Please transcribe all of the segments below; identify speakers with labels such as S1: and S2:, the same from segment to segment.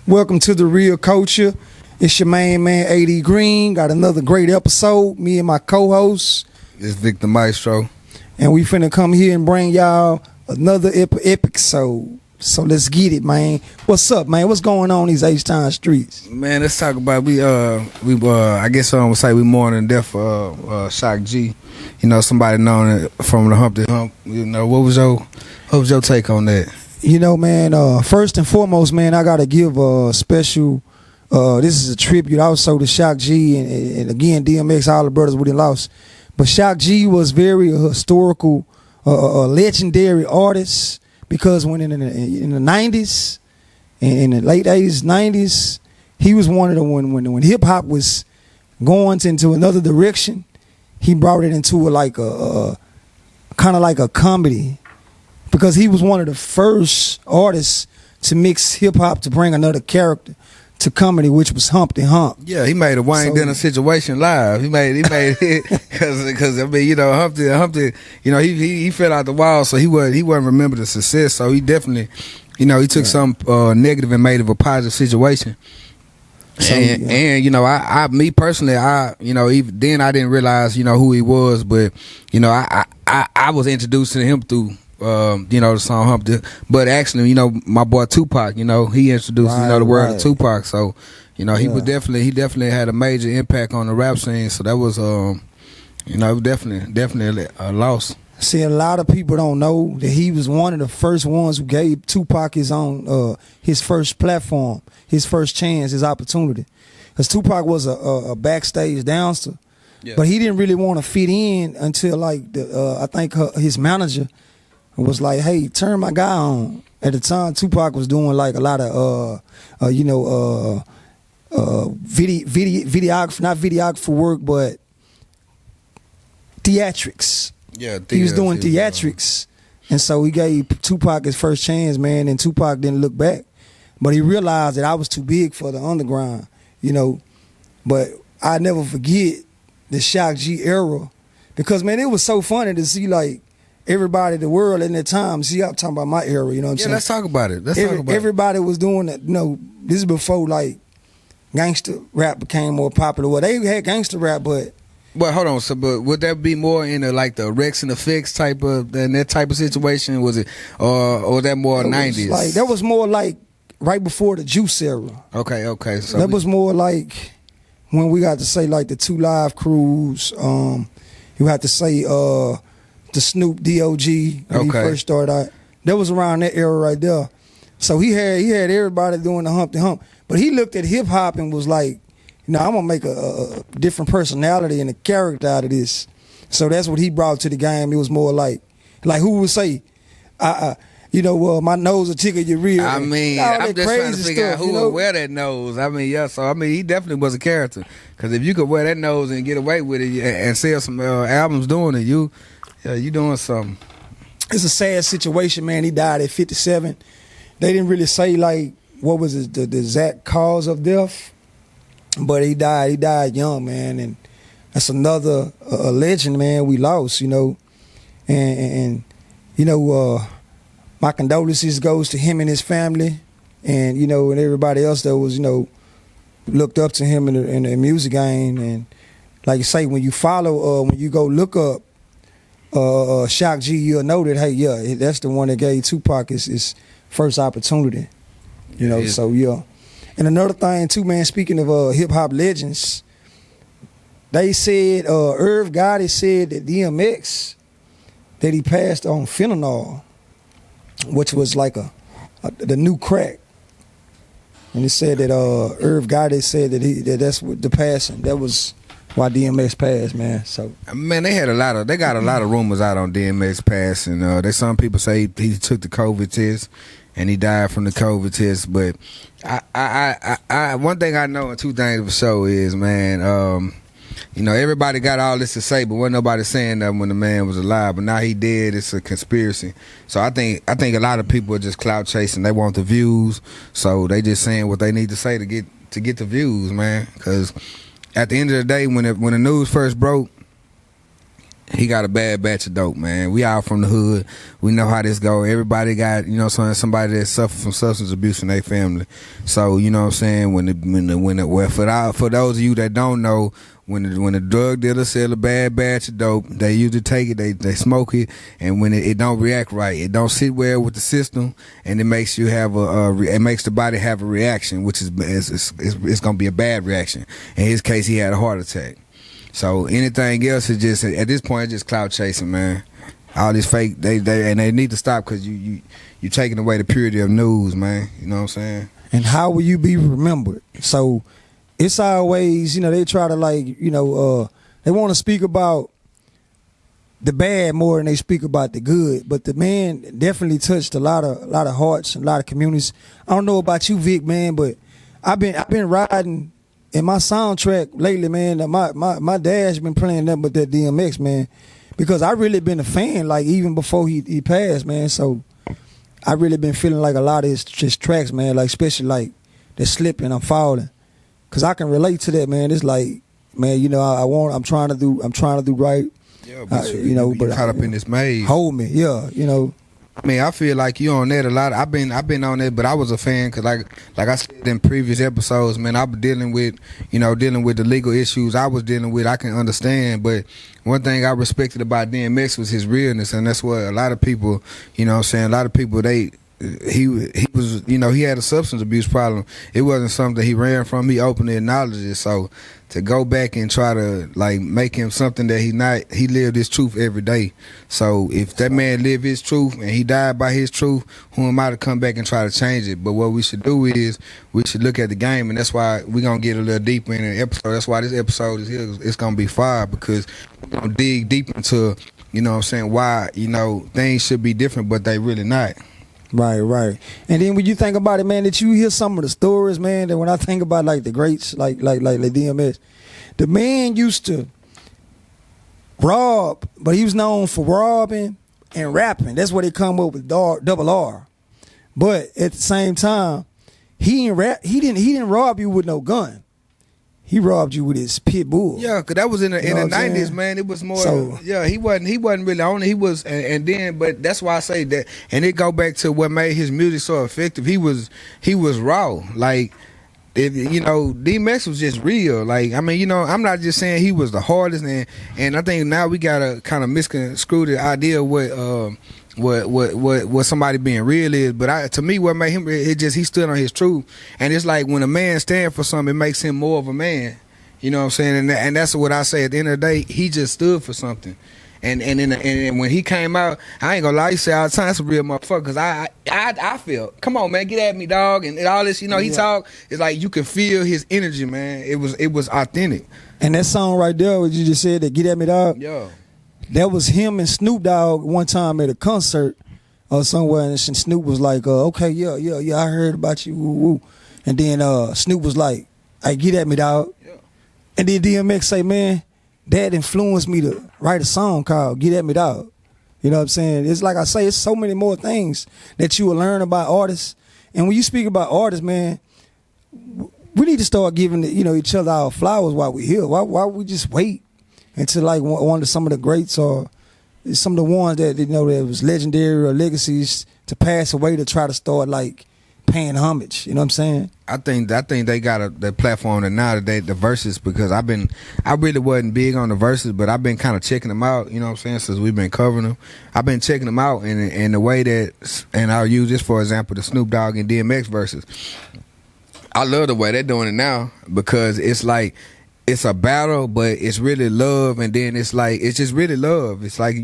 S1: Welcome to the Real Koulture. It's your main man, AD Green. Got another great episode. Me and my co-host.
S2: It's Victor Maestro.
S1: And we finna come here and bring y'all another episode. So let's get it, man. What's up, man? What's going on in these H-Town streets?
S2: Man, let's talk about I guess I would say we mourning the death for Shock G. You know, somebody known from the Hump to Hump. You know, what was your take on that?
S1: You know, man, first and foremost, man, I gotta give a special this is a tribute also to Shock G and again DMX, all the brothers we done lost. But Shock G was very historical, legendary artist, because when in the 90s, in the late 80s, 90s, he was one of the when hip hop was going into another direction, he brought it into a kind of like a comedy, because he was one of the first artists to mix hip hop to bring another character to comedy, which was Humpty Hump.
S2: Yeah, he made a Wayne Dinner Situation live. He made it because I mean, you know, Humpty, you know, he fell out the wall, so he wasn't remember the success. So he definitely, you know, he took some negative and made it a positive situation. So, and you know, I me personally, you know, even then I didn't realize, you know, who he was, but you know, I was introduced to him through you know, the song Humpty, but actually, you know, my boy Tupac, you know, he introduced you know, the world of Tupac, so you know, he definitely had a major impact on the rap scene. So that was you know, definitely a loss.
S1: See, a lot of people don't know that he was one of the first ones who gave Tupac his own his first platform, his first chance, his opportunity, because Tupac was a backstage dancer. Yeah. But he didn't really want to fit in until like I think his manager was like, "Hey, turn my guy on." At the time, Tupac was doing like a lot of you know, videography, not videographer work, but theatrics. Yeah, he was doing theatrics, and so he gave Tupac his first chance, man. And Tupac didn't look back, but he realized that I was too big for the underground, you know. But I never forget the Shock G era, because man, it was so funny to see like everybody, the world in that time. See, I'm talking about my era, you know what I'm saying?
S2: Yeah, let's talk about it.
S1: Everybody was doing it. You know, this is before like gangster rap became more popular. Well, they had gangster rap, but
S2: hold on. So, but would that be more in like the Rex and the Fix type of that type of situation? Was it, or was that more 90s?
S1: Like that was more like right before the Juice era.
S2: Okay. So
S1: that was more like when we got to say like the 2 Live Crews. You had to say the Snoop D.O.G. when he first started out. That was around that era right there. So he had everybody doing the Humpty Hump, but he looked at hip hop and was like, you know, I'm gonna make a different personality and a character out of this. So that's what he brought to the game. It was more like who would say, you know, my nose will tickle your rear.
S2: I mean, I'm just trying to figure out who would wear that nose. I mean, yeah. So I mean, he definitely was a character, because if you could wear that nose and get away with it and sell some albums doing it, you doing something.
S1: It's a sad situation, man. He died at 57. They didn't really say like what was the exact cause of death, but he died. He died young, man, and that's another legend, man. We lost, you know, and you know, my condolences goes to him and his family, and you know, and everybody else that was, you know, looked up to him in the music game. And like you say, when you follow, when you go look up Shock G, you'll know that, hey, yeah, that's the one that gave Tupac his first opportunity. You know, so yeah. And another thing too, man, speaking of hip hop legends, they said Irv Gotti said that DMX, that he passed on fentanyl, which was like the new crack. And he said that Irv Gotti said that that's what the passing. That was why DMX passed, man. So
S2: man, they got a lot of rumors out on DMX passing. Some people say he took the COVID test and he died from the COVID test. But I one thing I know and two things for sure is, man, you know, everybody got all this to say, but wasn't nobody saying that when the man was alive. But now he dead, it's a conspiracy. So I think a lot of people are just clout chasing. They want the views, so they just saying what they need to say to get the views, man. Because at the end of the day, when the news first broke, he got a bad batch of dope, man. We all from the hood. We know how this go. Everybody got, somebody that suffered from substance abuse in their family. So, you know what I'm saying? For those of you that don't know, when the drug dealer sell a bad batch of dope, they usually take it, they smoke it, and when it don't react right, it don't sit well with the system, and it makes you have it makes the body have a reaction, which is it's gonna be a bad reaction. In his case, he had a heart attack. So anything else is just, at this point, it's just clout chasing, man. All this fake, they need to stop, because you taking away the purity of news, man. You know what I'm saying?
S1: And how will you be remembered? So it's always, they try to they want to speak about the bad more than they speak about the good. But the man definitely touched a lot of hearts and a lot of communities. I don't know about you, Vic, man, but I've been riding in my soundtrack lately, man. My dad's been playing nothing but that DMX, man, because I really been a fan, like, even before he passed, man. So I really been feeling like a lot of his tracks, man, like, especially like the Slipping, I'm Falling. Cause I can relate to that, man. It's like, man, I'm trying to do right.
S2: Yeah, but but caught up in this maze.
S1: Hold me, yeah,
S2: I mean, I feel like you on that a lot. I've been on that, but I was a fan, cause like I said in previous episodes, man, I've been dealing with the legal issues I was dealing with. I can understand, but one thing I respected about DMX was his realness, and that's what a lot of people, a lot of people he was, he had a substance abuse problem. It wasn't something he ran from. He openly acknowledged it. So to go back and try to make him something that he lived his truth every day. So if that man lived his truth and he died by his truth, who am I to come back and try to change it? But what we should do is we should look at the game, and that's why we're gonna get a little deeper in the episode. That's why this episode is here. It's gonna be fire, because we're gonna dig deep into, why, things should be different, but they really not.
S1: Right. And then when you think about it, man, that you hear some of the stories, man, that when I think about the greats, like DMS, the man used to rob, but he was known for robbing and rapping. That's where they come up with double R. But at the same time, he didn't rob you with no gun. He robbed you with his pit bull.
S2: Yeah, cause that was in the 90s, man. It was more. So, he wasn't really on it. He was, and then, but that's why I say that, and it go back to what made his music so effective. He was raw. Like, DMX was just real. Like, I mean, I'm not just saying he was the hardest, and I think now we gotta kind of misconstrue the idea of what somebody being real is. But to me, what made him, it just, he stood on his truth. And it's like, when a man stands for something, it makes him more of a man. You know what I'm saying? And that's what I say. At the end of the day, he just stood for something. And when he came out, I ain't gonna lie, he said all the time, that's a real motherfucker. Cause I feel, come on, man, get at me, dog, and all this. He talk. It's like you can feel his energy, man. It was authentic.
S1: And that song right there, what you just said, that "Get at Me, Dog."
S2: Yeah.
S1: That was him and Snoop Dogg one time at a concert or somewhere, and Snoop was like, okay, yeah, I heard about you, woo, woo. And then Snoop was like, hey, get at me, dog. Yeah. And then DMX say, man, that influenced me to write a song called Get At Me, Dog. You know what I'm saying? It's like I say, it's so many more things that you will learn about artists. And when you speak about artists, man, we need to start giving each other our flowers while we're here. Why we just wait until some of the greats, or some of the ones that that was legendary or legacies, to pass away, to try to start paying homage. You know what I'm saying?
S2: I think they got the platform now today, the verses, because I really wasn't big on the verses, but I've been kind of checking them out. You know what I'm saying? Since we've been covering them, I've been checking them out, and the way that, and I'll use this for example, the Snoop Dogg and DMX verses. I love the way they're doing it now, because it's like, it's a battle, but it's really love, and then it's just really love. It's like,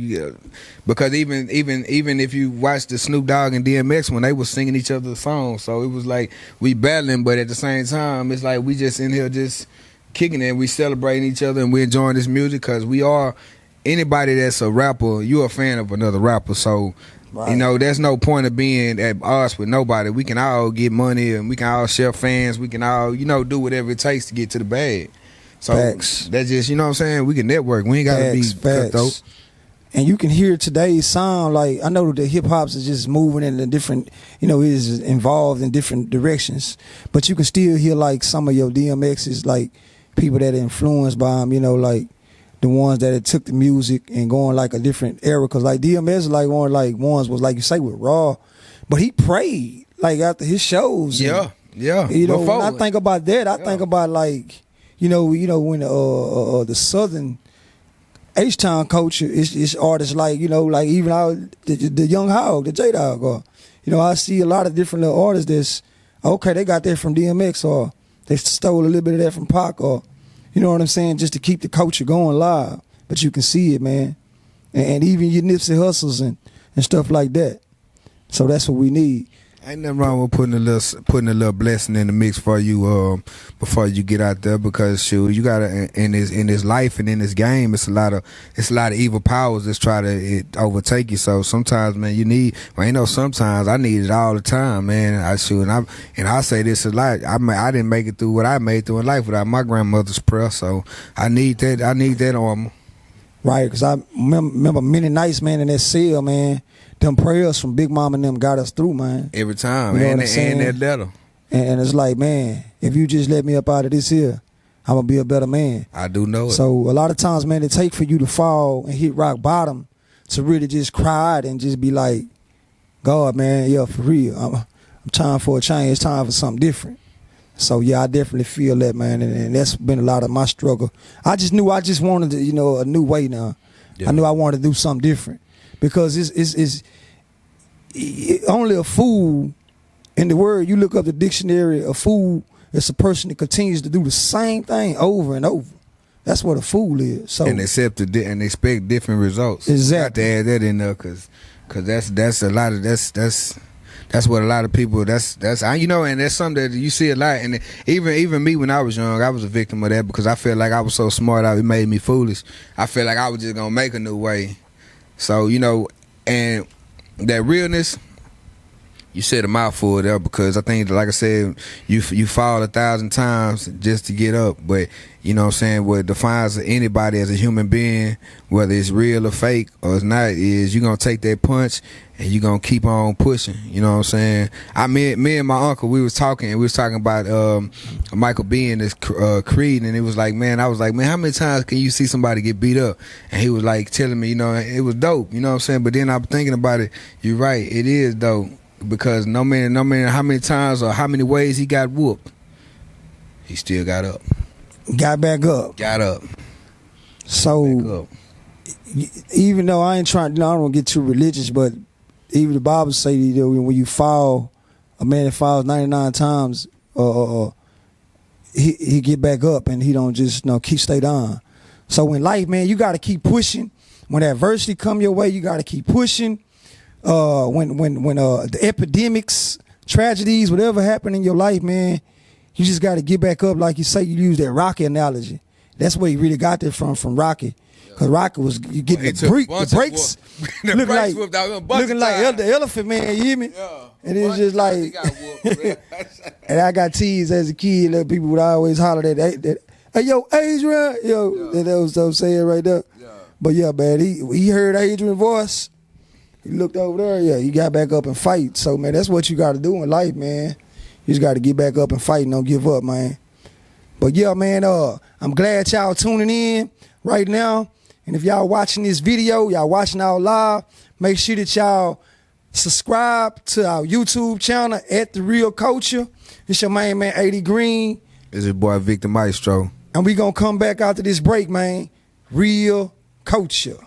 S2: because even if you watch the Snoop Dogg and DMX when they was singing each other's songs, so it was like we battling, but at the same time, it's like we just in here just kicking it, and we celebrating each other, and we enjoying this music, because we are, anybody that's a rapper, you're a fan of another rapper, so. Right. There's no point of being at odds with nobody. We can all get money, and we can all share fans. We can all, do whatever it takes to get to the bag. So facts. That's just, what I'm saying? We can network. We ain't got to be cutthroat.
S1: And you can hear today's sound, I know that hip hops is just moving in a different, is involved in different directions. But you can still hear some of your DMXs, people that are influenced by him, the ones that had took the music and going like a different era. Cause like DMS like ones was like you say with Raw, but he prayed like after his shows.
S2: Yeah.
S1: You know, when I think about that, I think about like, you know when the Southern H-Town culture is artists like, you know, like even the Young Hog, the J-Dog, or, you know, I see a lot of different little artists that's, okay, they got that from DMX, or they stole a little bit of that from Pac, or, you know what I'm saying, just to keep the culture going live. But you can see it, man. And even your Nipsey Hussles and stuff like that. So that's what we need.
S2: Ain't nothing wrong with putting a little blessing in the mix for you before you get out there, because shoot, you gotta in this life and in this game, it's a lot of evil powers that's try to overtake you. So sometimes, man, you need. Well, you know, sometimes I need it all the time, man. I say this a lot. I didn't make it through what I made through in life without my grandmother's prayer. So I need that armor. Right,
S1: because I remember many nights, man, in that cell, man. Them prayers from Big Mama and them got us through, man.
S2: Every time,
S1: you know
S2: and that letter.
S1: And it's like, man, if you just let me up out of this here, I'm going to be a better man.
S2: I do know it.
S1: So a lot of times, man, it take for you to fall and hit rock bottom to really just cry out and just be like, God, man, yeah, for real. I'm time for a change. It's time for something different. So, yeah, I definitely feel that, man. And that's been a lot of my struggle. I just knew I just wanted to, you know, a new way now. Yeah. I knew I wanted to do something different. Because it's only a fool, in the word, you look up the dictionary, a fool is a person that continues to do the same thing over and over. That's what a fool is. So,
S2: and expect different results.
S1: Exactly.
S2: You got to add that in there, because that's a lot of that's what a lot of people that's you know, and that's something that you see a lot. And even me when I was young, I was a victim of that, because I felt like I was so smart, it made me foolish. I felt like I was just gonna make a new way. So, you know, and that realness, you said a mouthful there, because I think, like I said, you fall 1,000 times just to get up. But, you know what I'm saying, what defines anybody as a human being, whether it's real or fake or it's not, is you're going to take that punch and you're going to keep on pushing. You know what I'm saying? Me and my uncle, we was talking about Michael B and his Creed, and it was like, man, I was like, man, how many times can you see somebody get beat up? And he was like telling me, you know, it was dope, you know what I'm saying? But then I'm thinking about it, you're right, it is dope. Because no matter how many times or how many ways he got whooped, he still got up.
S1: Got back up.
S2: Got up.
S1: So, even though I ain't trying, I don't want to get too religious, but even the Bible say, you know, when you fall, a man that falls 99 times, he get back up and he don't just, you know, stay down. So in life, man, you got to keep pushing. When adversity come your way, you got to keep pushing. When the epidemics, tragedies, whatever happened in your life, man, you just got to get back up. Like you say, you use that Rocky analogy. That's where you really got that from Rocky. Because Rocky was, you get the brakes looking like the elephant, man, you hear me? Yeah. And it was just like, and I got teased as a kid, that people would always holler that hey, yo, Adrian, yo, yeah. That was what I'm saying right there. Yeah. But yeah, man, he heard Adrian's voice. He looked over there, yeah, he got back up and fight. So, man, that's what you got to do in life, man. You just got to get back up and fight and don't give up, man. But, yeah, man, I'm glad y'all tuning in right now. And if y'all watching this video, y'all watching our live, make sure that y'all subscribe to our YouTube channel at The Real Koulture. It's your main man, 80 Green.
S2: It's your boy, Victor Maestro.
S1: And we going to come back after this break, man. Real Koulture.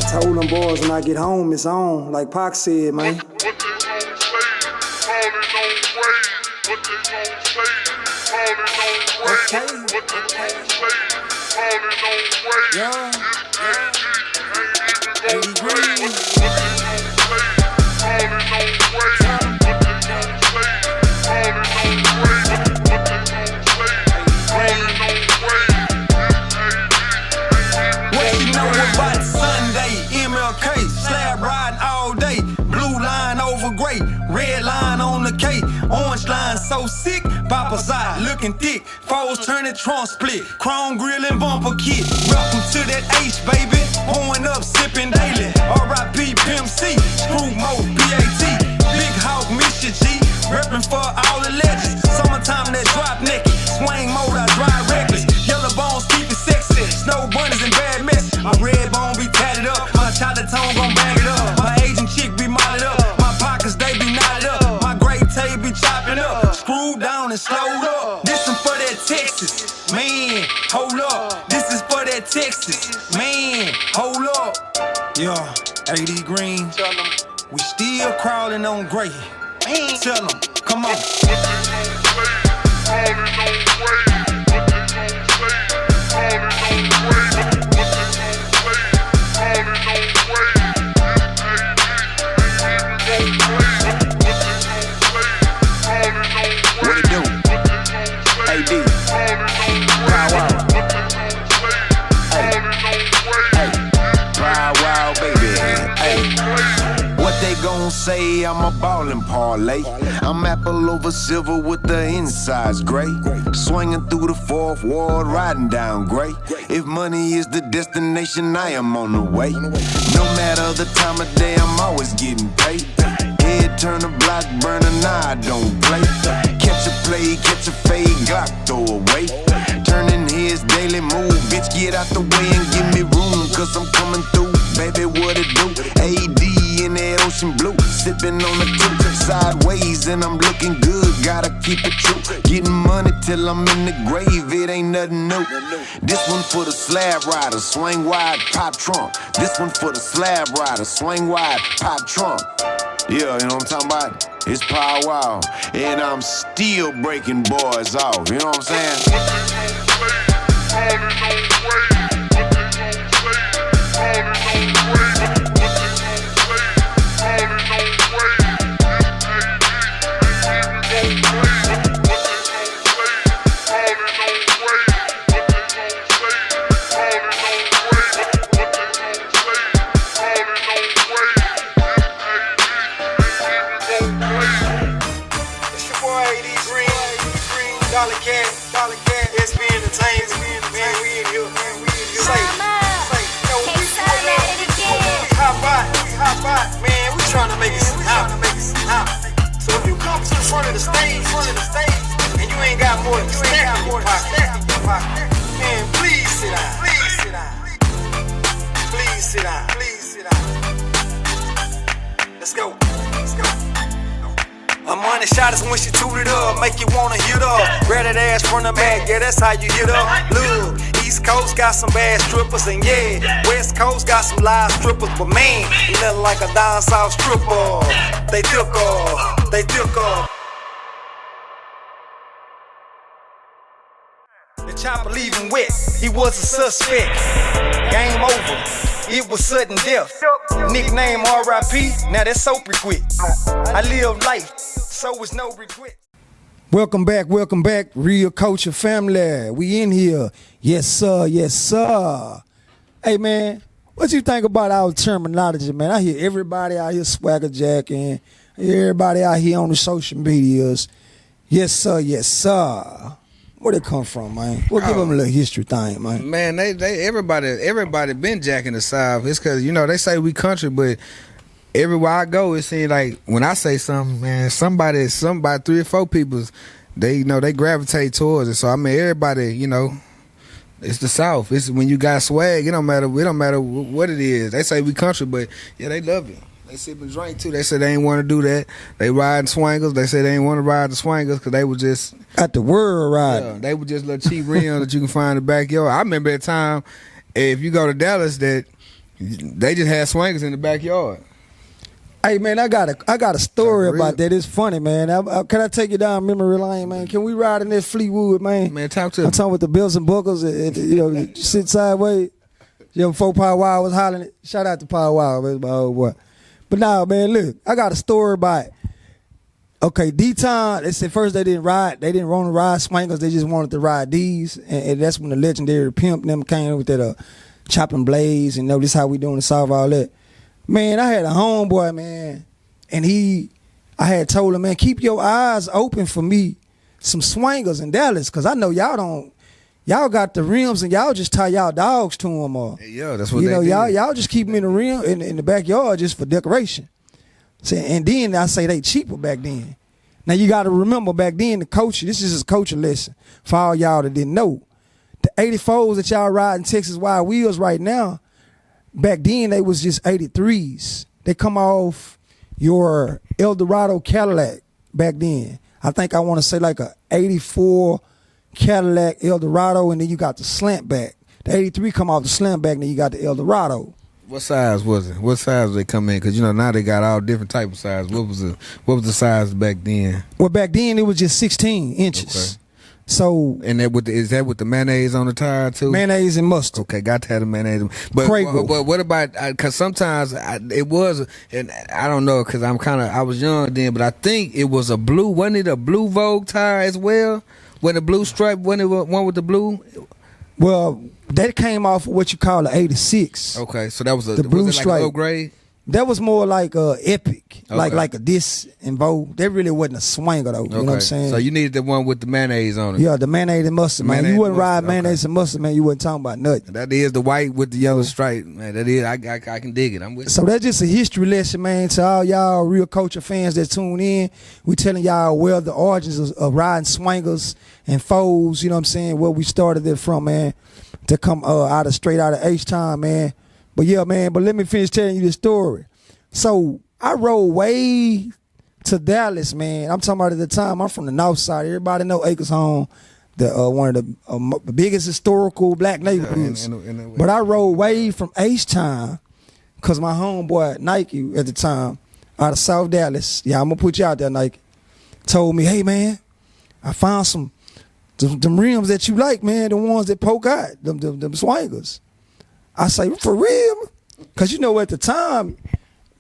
S1: Told them boys when I get home, it's on, like Pac said, man.
S3: What they gon' say, calling on way. What they gon' say, calling on way. What they gon' say, calling on way. Yeah,
S1: Ain't even gonna say.
S3: What they gon' say, calling on way. What they gon' say, calling on way. What they gon' say, calling on way.
S4: What you know about Sunday? MLK, slab riding all day. Blue line over gray, red line on the K. Orange line so sick, opposite, looking thick. Foes turning trunk split. Chrome grill and bumper kit. Welcome to that H, baby. Pouring up, sipping daily. R.I.P. Pimp C. Screw mode, PAT. Big Hawk, Mr. G. Reppin' for all the legends. Summertime that drop naked. Swing mode, I drive reckless. Yellow bones keep it sexy. Snow bunnies and bad mess. My red bone be tatted up. My chocolate tone gon' bag it up. My Asian chick be modded up. My pockets, they be knotted up. My gray tape be chopping up. Screwed down and slowed up. This is for that Texas. Man, hold up. This is for that Texas. Man, hold up. Yeah, AD Green. We still crawling on gray. Tell them, come on.
S3: What it do? AD. Wow, wow.
S4: Hey, wow, wow, baby. Hey. What they gon' say? I'm a ballin' parlay. I'm apple over silver with the insides gray. Swinging through the fourth ward, riding down gray. If money is the destination, I am on the way. No matter the time of day, I'm always getting paid. Head turn a block burner, nah, I don't play. Catch a play, catch a fade, Glock throw away. Turning heads daily, move, bitch, get out the way and give me room, cause I'm coming through, baby, what it do? AD in that ocean blue, sipping on the tip, sideways, and I'm looking good, gotta keep it true. Getting money till I'm in the grave, it ain't nothing new. This one for the slab rider, swing wide, pop trunk. This one for the slab rider, swing wide, pop trunk. Yeah, you know what I'm talking about? It's Power Wow, and I'm still breaking boys off, you know what I'm saying?
S5: So if you come to the front of the stage, and you ain't got more than a stack in your pocket, man, please sit down. Please sit down. Let's go. A money shot is when she tooted up, make you wanna hit up. Grab that ass from the back, yeah, that's how you hit up. Look, East Coast got some bad strippers, and yeah, West Coast got some live strippers, but man, ain't nothing like a down south stripper. They took off. The chopper leaving wet, he was a suspect. Game over, it was sudden death. Nickname R.I.P., now that's so quick. I live life, so it's no regret.
S1: Welcome back, real Koulture family. We in here. Yes, sir. Hey, man, what you think about our terminology, man? I hear everybody out here swagger jacking. Everybody out here on the social medias. Yes, sir. Where they come from, man? We'll give them a little history thing, man.
S2: Man, everybody been jacking the South. It's because, you know, they say we country, but everywhere I go, it seems like when I say something, man, somebody, 3 or 4 people, they gravitate towards it. So I mean, everybody, you know, it's the South. It's when you got swag. It don't matter what it is. They say we country, but yeah, they love it. They sip and drink too. They said they ain't want to do that. They riding swangers. They said they ain't want to ride the swangers because they were just
S1: at the world ride.
S2: Yeah, they were just little cheap rims that you can find in the backyard. I remember at the time, if you go to Dallas, that they just had swangers in the backyard.
S1: Hey man, I got a story about that. It's funny, man. Can I take you down memory lane, man? Can we ride in that Fleetwood, man?
S2: Man, talk to me.
S1: I'm talking with the bells and buckles, you know, sit sideways. You know, before Power Wow was hollering. Shout out to Power Wow, that's my old boy. But now, man, look, I got a story about it. Okay, D-Town, they said first they didn't want to ride swangers, they just wanted to ride these. And that's when the legendary Pimp and them came with that chopping blades and, you know, this how we doing to solve all that. Man, I had a homeboy, man, and I had told him, man, keep your eyes open for me some swangers in Dallas, cause I know y'all got the rims and y'all just tie y'all dogs to them, or
S2: Yeah, that's what
S1: you
S2: they
S1: know,
S2: did.
S1: y'all just keep them in the rim in the backyard just for decoration. See, and then I say they cheaper back then. Now you got to remember back then the Koulture. This is a Koulture lesson for all y'all that didn't know. The 84s that y'all riding Texas Wild Wheels right now, back then they was just 83s. They come off your Eldorado Cadillac back then. I think I want to say like a 84 Cadillac Eldorado, and then you got the slant back. The 83 come off the slant back, and then you got the Eldorado.
S2: What size was it? What size they come in? Because you know now they got all different type of size. What was the size back then?
S1: Well, back then it was just 16 inches.
S2: Okay.
S1: So
S2: And is that with the mayonnaise on the tire too?
S1: mayonnaise and mustard.
S2: Okay, got to have the mayonnaise. But
S1: Prego.
S2: what about? Because sometimes it was, and I don't know because I was young then, but I think it was a blue. Wasn't it a blue Vogue tire as well? When the blue stripe, when it was one with the blue.
S1: Well, that came off of what you call the 86.
S2: Okay, so that was
S1: The blue
S2: was it like
S1: stripe.
S2: a low grade?
S1: That was more like epic,
S2: Okay.
S1: like a this in Vogue. That really wasn't a swanger though. You know what I'm saying?
S2: So you needed the one with the mayonnaise on it.
S1: Yeah, the mayonnaise and mustard, man.
S2: Mayonnaise
S1: You wouldn't
S2: and
S1: ride
S2: mustard,
S1: mayonnaise and mustard, man. You wasn't talking about nothing.
S2: That is the white with the yellow stripe, man. That is, I can dig it. I'm with.
S1: So that's just a history lesson, man, to all y'all real Koulture fans that tune in. We telling y'all where the origins of riding swangers and foes, you know what I'm saying, where we started it from, man, to come straight out of H-Town, man. But yeah, man, but let me finish telling you the story. So I rode way to Dallas, man. I'm talking about at the time, I'm from the north side. Everybody know Acres Home, the one of the biggest historical black neighborhoods. But I rode way from H-Town because my homeboy Nike at the time out of South Dallas, yeah, I'm going to put you out there, Nike, told me, hey, man, I found some them rims that you like, man, the ones that poke out, them swangers. I say, for real? Because you know at the time,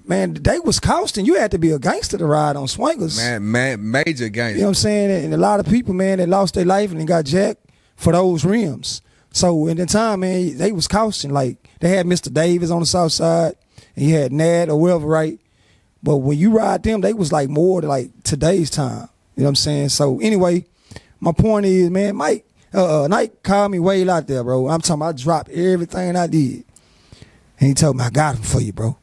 S1: man, they was costing. You had to be a gangster to ride on swangers.
S2: Man, major gangster.
S1: You know what I'm saying? And a lot of people, man, that lost their life and they got jacked for those rims. So in the time, man, they was costing. Like, they had Mr. Davis on the south side, and you had Nad or whatever, right? But when you ride them, they was like more to like today's time. You know what I'm saying? So anyway, my point is, man, Nike called me way out there, bro. I'm talking about I dropped everything I did. And he told me, I got them for you, bro.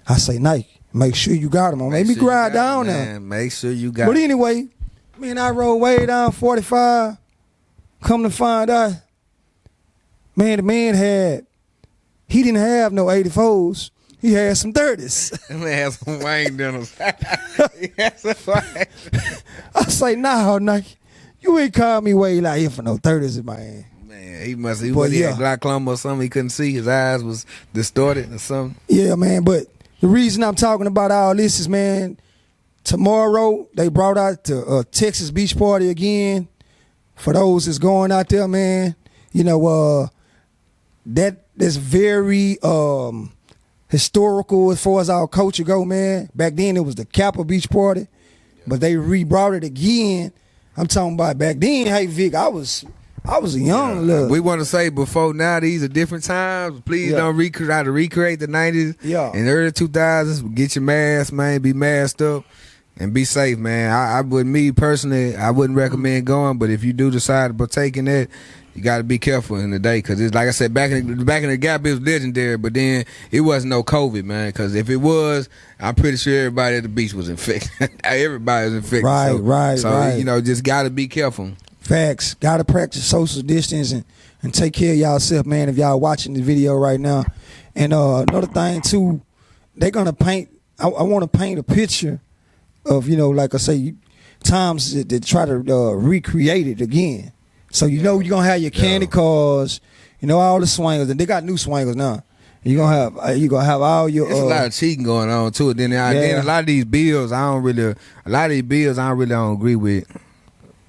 S1: I say, Nike, make sure you got them. Don't make me grind down there.
S2: Make sure you got
S1: But
S2: it.
S1: anyway, man, I rode way down 45. Come to find out, man, the man he didn't have no 84s. He had some 30s.
S2: Man had some Wayne dinners.
S1: I say, nah, Nike, you ain't call me way out here for no 30s in my hand.
S2: Man, he must. He
S1: But
S2: had
S1: yeah.
S2: glaucoma or something. He couldn't see. His eyes was distorted or something.
S1: Yeah, man, but the reason I'm talking about all this is, man, tomorrow they brought out the Texas Beach Party again. For those that's going out there, man, you know, that's very historical as far as our culture go, man. Back then it was the Kappa Beach Party, but they re-brought it again. I'm talking about back then, hey Vic, I was a young love.
S2: We want to say before now, these are different times. Please don't try to recreate the 90s and early 2000s. Get your mask, man. Be masked up and be safe, man. I would, me personally, I wouldn't recommend going, but if you do decide to partake in that, you got to be careful in the day, because it's like I said, back in the Gap, it was legendary, but then it wasn't no COVID, man, because if it was, I'm pretty sure everybody at the beach was infected. Everybody was infected.
S1: Right,
S2: so,
S1: right.
S2: you know, just got to be careful.
S1: Facts. Got to practice social distance and take care of y'allself, man, if y'all watching the video right now. And another thing, too, they're going to paint, I want to paint a picture of, you know, like I say, times that try to recreate it again. So, you know, you're going to have your candy cars, you know, all the swangers. And they got new swangers now. You're going to have all your...
S2: There's a lot of cheating going on, too. Then a lot of these bills, I don't really agree with.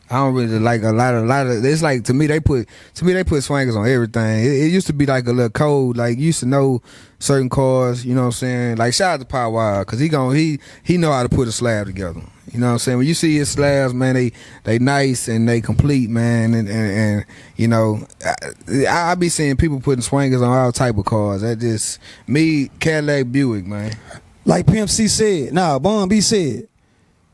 S2: I don't really like a lot of. It's like to me they put swangers on everything. It used to be like a little code. Like you used to know certain cars. You know what I'm saying? Like shout out to Power Wild, because he know how to put a slab together. You know what I'm saying? When you see his slabs, man, they nice and they complete, man. And you know, I be seeing people putting swangers on all type of cars. That just me, Cadillac, Buick, man.
S1: Like Pimp C said, Bun B said,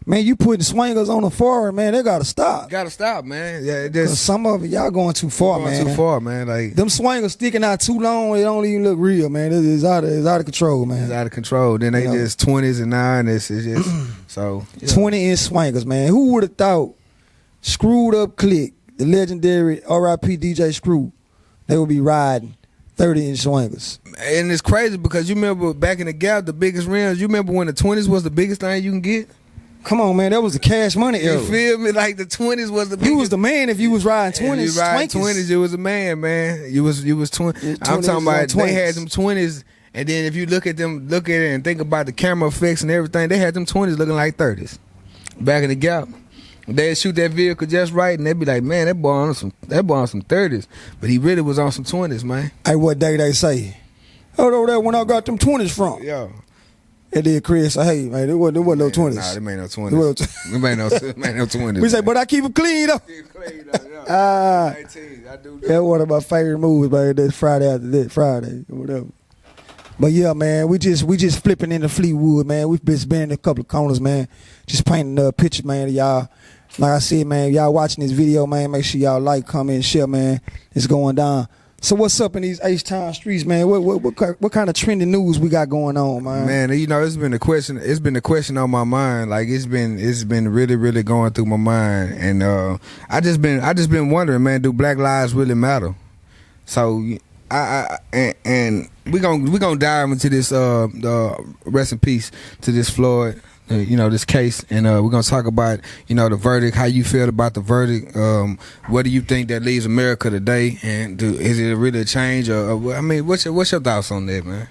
S1: Man, you putting swingers on the forward, man, they gotta stop.
S2: Gotta stop, man. Yeah, it
S1: 'Cause
S2: just
S1: some of it, y'all going too far,
S2: going
S1: man.
S2: too far, man. Like
S1: Them swingers sticking out too long, it don't even look real, man. It's out of control, man.
S2: it's out of control. Then they
S1: You know.
S2: just 20s and 9s. It's just so yeah.
S1: 20-inch swingers, man. Who would have thought Screwed Up Click, the legendary R.I.P. DJ Screw, they would be riding 30-inch swingers.
S2: And it's crazy because you remember back in the Gap, the biggest rims. You remember when the 20s was the biggest thing you can get?
S1: Come on, man. That was the cash money era.
S2: You feel me? Like the 20s was the biggest.
S1: You was the man if you was riding 20s.
S2: If you ride
S1: Twinkies.
S2: 20s, you was a man, man. You was 20. I'm
S1: 20s
S2: talking about
S1: on
S2: they had
S1: 20s.
S2: them 20s, and then if you look at it and think about the camera effects and everything, they had them 20s looking like 30s. Back in the Gap, they'd shoot that vehicle just right, and they'd be like, man, that boy on some 30s, but he really was on some 20s, man.
S1: Hey, what day they say? Oh, over there when I got them 20s from.
S2: Yeah.
S1: And then Chris say, hey, man, there wasn't no 20s.
S2: Nah, there ain't no 20s.
S1: There wasn't-
S2: There ain't no 20s.
S1: We say, but I keep it clean, though. Ah.
S2: 19, I do
S1: That's one of my favorite movies, man. That's Friday after that, Friday or whatever. But yeah, man, we just flipping into Fleetwood, man. We've been spending a couple of corners, man. Just painting a picture, man, of y'all. Like I said, man, y'all watching this video, man, make sure y'all like, comment, and share, man. It's going down. So what's up in these H-Town streets, man? What kind of trending news we got going on, man?
S2: Man, you know, it's been a question on my mind. Like it's been really, really going through my mind, and I just been wondering, man, do Black lives really matter? So and we gonna dive into this rest in peace to this Floyd. This case, and we're gonna talk about the verdict, how you feel about the verdict, what do you think that leaves America today, and is it really a change, or I mean, what's your thoughts on that, man?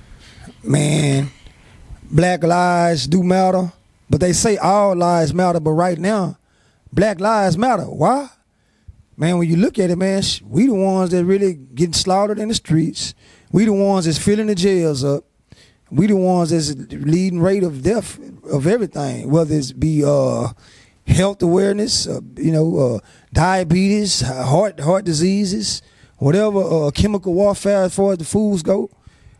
S1: Man, Black lives do matter, but they say all lives matter, but right now, Black lives matter. Why? Man, when you look at it, man, we the ones that really getting slaughtered in the streets. We the ones that's filling the jails up. We the ones that's leading rate of death of everything, whether it's be health awareness, diabetes, heart diseases, whatever, chemical warfare as far as the foods go.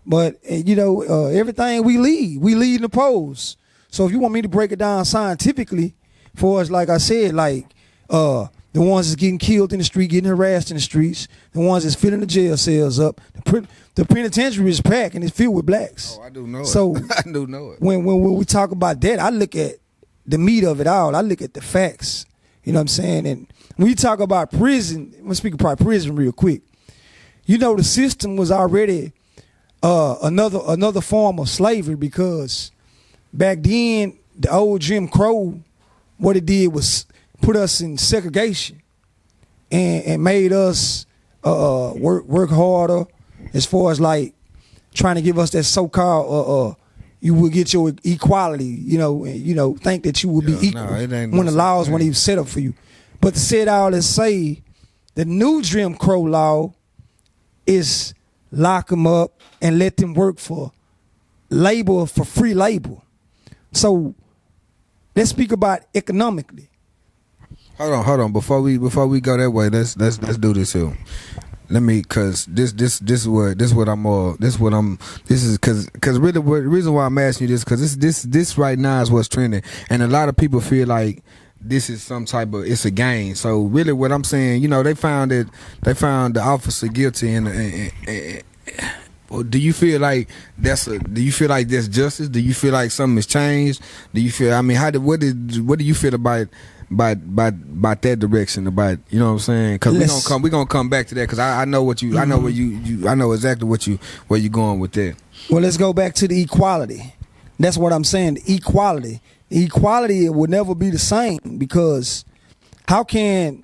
S1: But everything we lead in the polls. So if you want me to break it down scientifically, for us, like I said, like the ones that's getting killed in the street, getting harassed in the streets, the ones that's filling the jail cells up. The penitentiary is packed and it's filled with blacks.
S2: Oh, I do know it.
S1: So
S2: I do know it.
S1: When we talk about that, I look at the meat of it all. I look at the facts. You know what I'm saying? And when you talk about prison, I'm gonna speak about prison real quick. The system was already another form of slavery, because back then the old Jim Crow, what it did was put us in segregation and made us work harder, as far as like trying to give us that so-called you will get your equality, think that you will be equal when the laws weren't even set up for you. But to say it all, let's say the new Jim Crow law is lock them up and let them work for free labor. So let's speak about economically.
S2: Hold on. Before we go that way, let's do this here. Let me, cause this is really the reason why I'm asking you this, cause this right now is what's trending, and a lot of people feel like this is some type of, it's a game. So really, what I'm saying, they found the officer guilty, and do you feel like that's justice? Do you feel like something has changed? Do you feel? I mean, what do you feel about that direction, about, you know what I'm saying? Because we're gonna come back to that, because I know what you, I know where I know exactly where you're going with that.
S1: Well, let's go back to the equality. That's what I'm saying. The equality will never be the same, because how can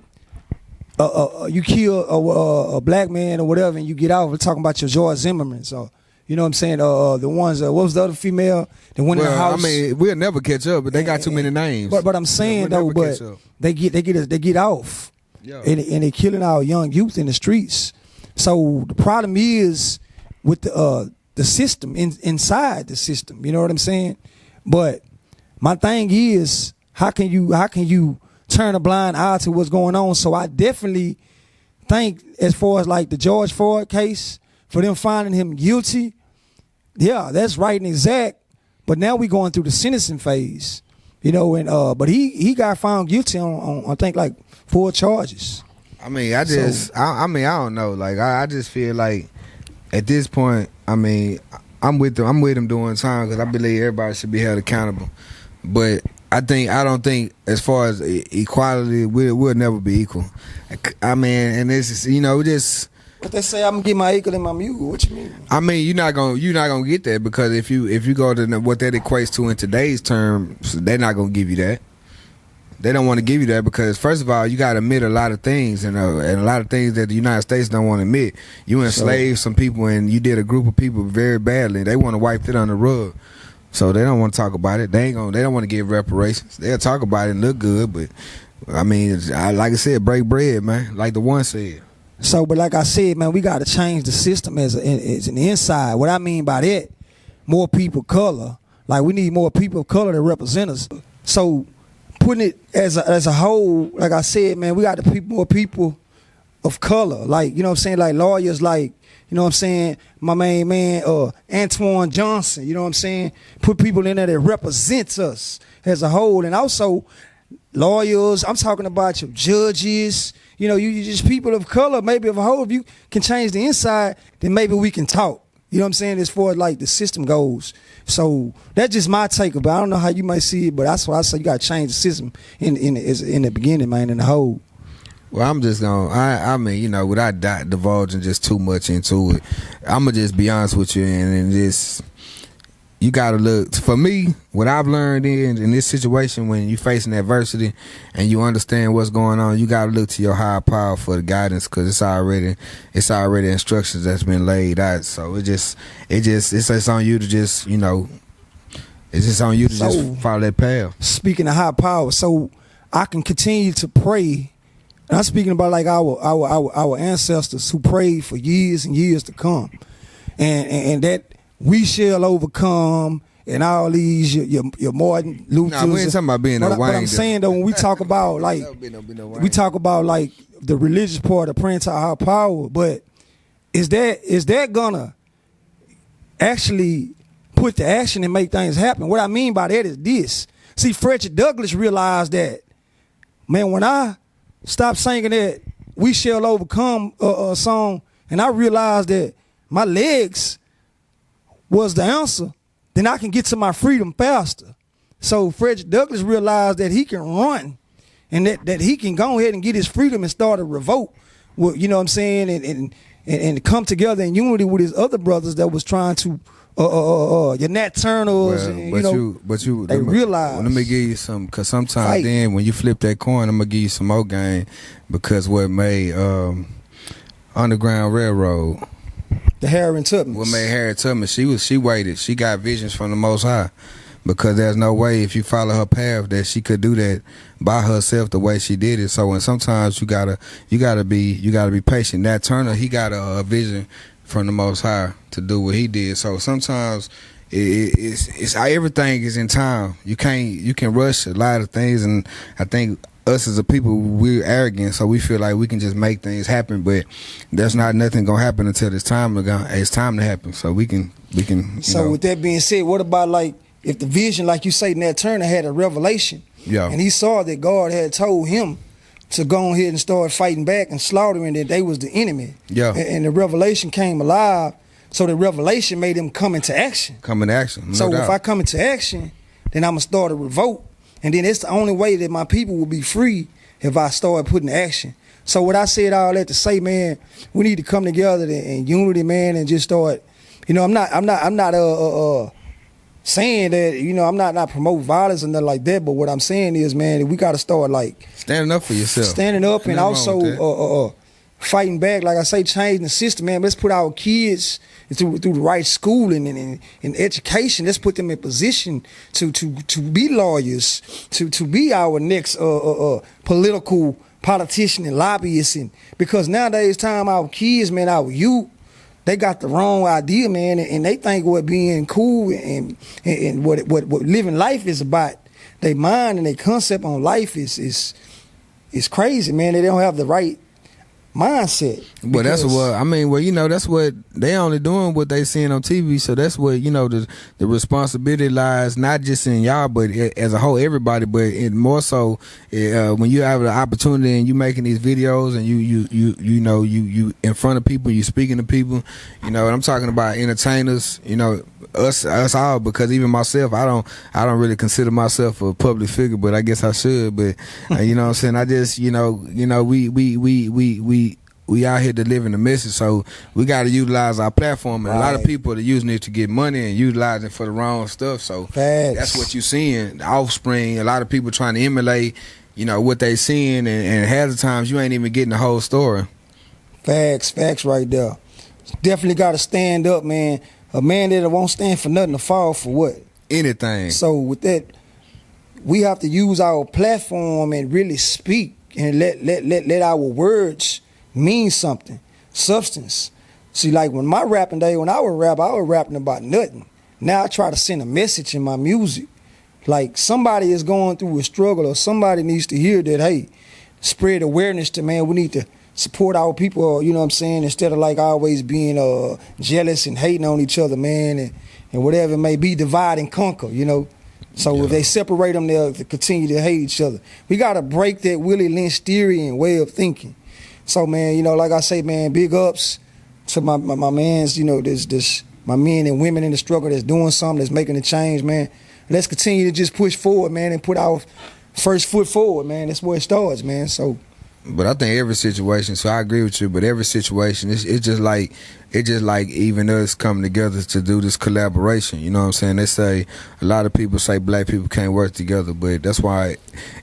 S1: you kill a black man or whatever and you get out? We're talking about your George Zimmerman, so you know what I'm saying? The ones, what was the other female that went in the house?
S2: I mean, we'll never catch up, but they got too many names.
S1: But I'm saying though, but they get off,
S2: yeah.
S1: and they killing our young youth in the streets. So the problem is with the system, inside the system. You know what I'm saying? But my thing is, how can you turn a blind eye to what's going on? So I definitely think, as far as like the George Floyd case, for them finding him guilty, yeah, that's right and exact. But now we going through the sentencing phase. You know, and but he got found guilty on I think like 4 charges.
S2: I mean, I don't know. Like, I just feel like at this point, I mean, I'm with them doing time because I believe everybody should be held accountable. But I don't think as far as equality, we'll never be equal. I mean, and this is, you know, just.
S1: But they say I'm gonna get my equal in my mule. What you mean?
S2: I mean, you're not gonna get that because if you go to what that equates to in today's terms, they're not gonna give you that. They don't want to give you that because first of all, you got to admit a lot of things and a lot of things that the United States don't want to admit. You enslaved some people and you did a group of people very badly. They want to wipe it on the rug, so they don't want to talk about it. They don't want to give reparations. They'll talk about it and look good, but I mean, like I said, break bread, man. Like the one said.
S1: So, but like I said, man, we got to change the system as an inside. What I mean by that, more people of color. Like we need more people of color to represent us. So, putting it as a whole, like I said, man, we got to more people of color. Like, you know what I'm saying? Like lawyers, like, you know what I'm saying? My main man, Antoine Johnson, you know what I'm saying? Put people in there that represents us as a whole. And also lawyers, I'm talking about your judges, you know, you just people of color, maybe of a whole. If you can change the inside, then maybe we can talk. You know what I'm saying? As far as like the system goes. So that's just my take about it. I don't know how you might see it, but that's why I say you got to change the system in the beginning, man, in the whole.
S2: Well, I'm just going to, I mean, you know, without divulging just too much into it, I'm going to just be honest with you and just, you got to look, for me, what I've learned in this situation when you're facing adversity and you understand what's going on, you got to look to your higher power for the guidance because it's already instructions that's been laid out. So it's on you to just, you know, it's just on you to just follow that path.
S1: Speaking of high power, so I can continue to pray. And I'm speaking about like our ancestors who prayed for years and years to come. And that we shall overcome, and all these your Martin Luther.
S2: Nah, we ain't talking about being a Wayne.
S1: But I'm saying though, when we talk about like we talk about like the religious part of praying to our power, but is that gonna actually put the action and make things happen? What I mean by that is this. See, Frederick Douglass realized that, man, when I stopped singing that "We Shall Overcome" song, and I realized that my legs was the answer, then I can get to my freedom faster. So Frederick Douglass realized that he can run and that he can go ahead and get his freedom and start a revolt. Well, you know what I'm saying? And come together in unity with his other brothers that was trying to, your Nat Turners.
S2: Well,
S1: and, they realized.
S2: Let me give you some, because sometimes then when you flip that coin, I'm going to give you some more game because what made Underground Railroad,
S1: the Harriet Tubman.
S2: What made Harriet Tubman? She waited. She got visions from the Most High, because there's no way if you follow her path that she could do that by herself the way she did it. So when sometimes you gotta be patient. Nat Turner, he got a vision from the Most High to do what he did. So sometimes it's everything is in time. You can rush a lot of things, and I think us as a people, we're arrogant, so we feel like we can just make things happen, but there's nothing gonna happen until it's time to happen. So we can. So
S1: with that being said, what about like if the vision, like you say, Nat Turner had a revelation, and he saw that God had told him to go ahead and start fighting back and slaughtering that they was the enemy, and the revelation came alive. So the revelation made him come into action.
S2: No doubt.
S1: If I come into action, then I'm gonna start a revolt. And then it's the only way that my people will be free if I start putting action. So what I said all that to say, man, we need to come together in unity, man, and just start. You know, I'm not saying that, you know, I'm not promoting violence or nothing like that. But what I'm saying is, man, that we got to start like
S2: standing up for yourself,
S1: standing up, and also fighting back. Like I say, changing the system, man. Let's put our kids through the right schooling and education. Let's put them in position to be lawyers, to be our next politician and lobbyists. And because nowadays time our kids, man, our youth, they got the wrong idea, man, and they think what being cool and what living life is about. They mind and their concept on life is crazy, man. They don't have the right mindset.
S2: But that's what I mean. Well, you know, that's what they only doing what they seeing on TV. So that's what, you know, the responsibility lies not just in y'all, but as a whole, everybody. But it more so when you have the opportunity and you making these videos and you know you in front of people, you speaking to people. You know, and I'm talking about entertainers. You know, us all, because even myself, I don't really consider myself a public figure, but I guess I should. But you know what I'm saying, I just you know we out here delivering the message, so we got to utilize our platform. And a lot of people are using it to get money and utilizing it for the wrong stuff. So that's what you're seeing. The offspring, a lot of people trying to emulate, you know, what they seeing, and half the times you ain't even getting the whole story. Facts right there.
S1: Definitely got to stand up, man. A man that won't stand for nothing to fall for what?
S2: Anything.
S1: So with that, we have to use our platform and really speak and let our words mean something, substance. See, like when my rapping day, when I was rapping about nothing. Now I try to send a message in my music. Like somebody is going through a struggle, or somebody needs to hear that, hey, spread awareness to, man, we need to support our people, you know what I'm saying, instead of like always being jealous and hating on each other, man, and whatever it may be, divide and conquer, you know. So if they separate them, they'll continue to hate each other. We got to break that Willie Lynch-Styrian way of thinking. So, man, you know, like I say, man, big ups to my mans, you know, this my men and women in the struggle that's doing something, that's making a change, man. Let's continue to just push forward, man, and put our first foot forward, man. That's where it starts, man. So.
S2: But I think every situation, so I agree with you, but every situation, it's just like even us coming together to do this collaboration, you know what I'm saying? They say, a lot of people say black people can't work together, but that's why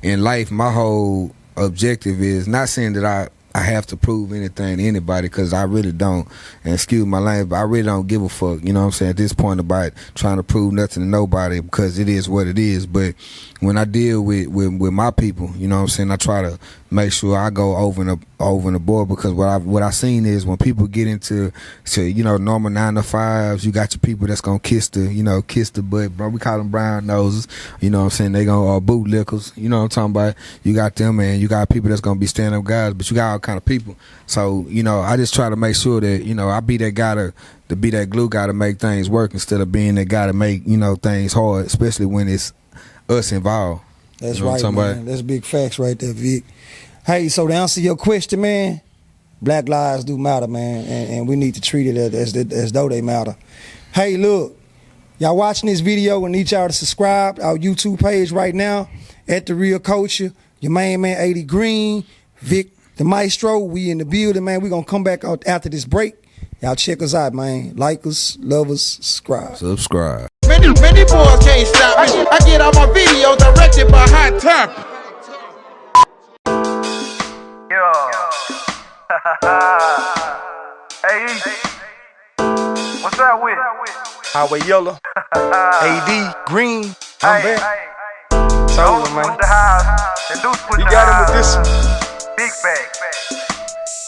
S2: in life, my whole objective is not saying that I have to prove anything to anybody, because I really don't, and excuse my language, but I really don't give a fuck, you know what I'm saying, at this point about trying to prove nothing to nobody, because it is what it is. But when I deal with my people, you know what I'm saying, I try to make sure I go over and above, because what I seen is when people get into you know, normal 9 to 5s, you got your people that's gonna kiss the butt, bro. We call them brown noses, you know what I'm saying, they gonna bootlickers, you know what I'm talking about. You got them, and you got people that's gonna be stand up guys, but you got all kind of people. So, you know, I just try to make sure that, you know, I be that guy to be that glue guy to make things work, instead of being that guy to make, you know, things hard, especially when it's us involved.
S1: That's
S2: you know
S1: right, man. That's big facts right there, Vic. Hey, so to answer your question, man, black lives do matter, man, and we need to treat it as though they matter. Hey, look, y'all watching this video, and need y'all to subscribe our YouTube page right now at The Real Koulture. Your main man, 80 Green, Vic the Maestro. We in the building, man. We gonna come back out after this break. Y'all check us out, man. Like us, love us, subscribe.
S6: Many boys can't stop me. I get all my videos directed by Hot Topic.
S5: Yo. Hey. What's up with?
S1: Highway Yellow, AD Green, I'm back. Told him, man. You got him with this one.
S5: Big fact.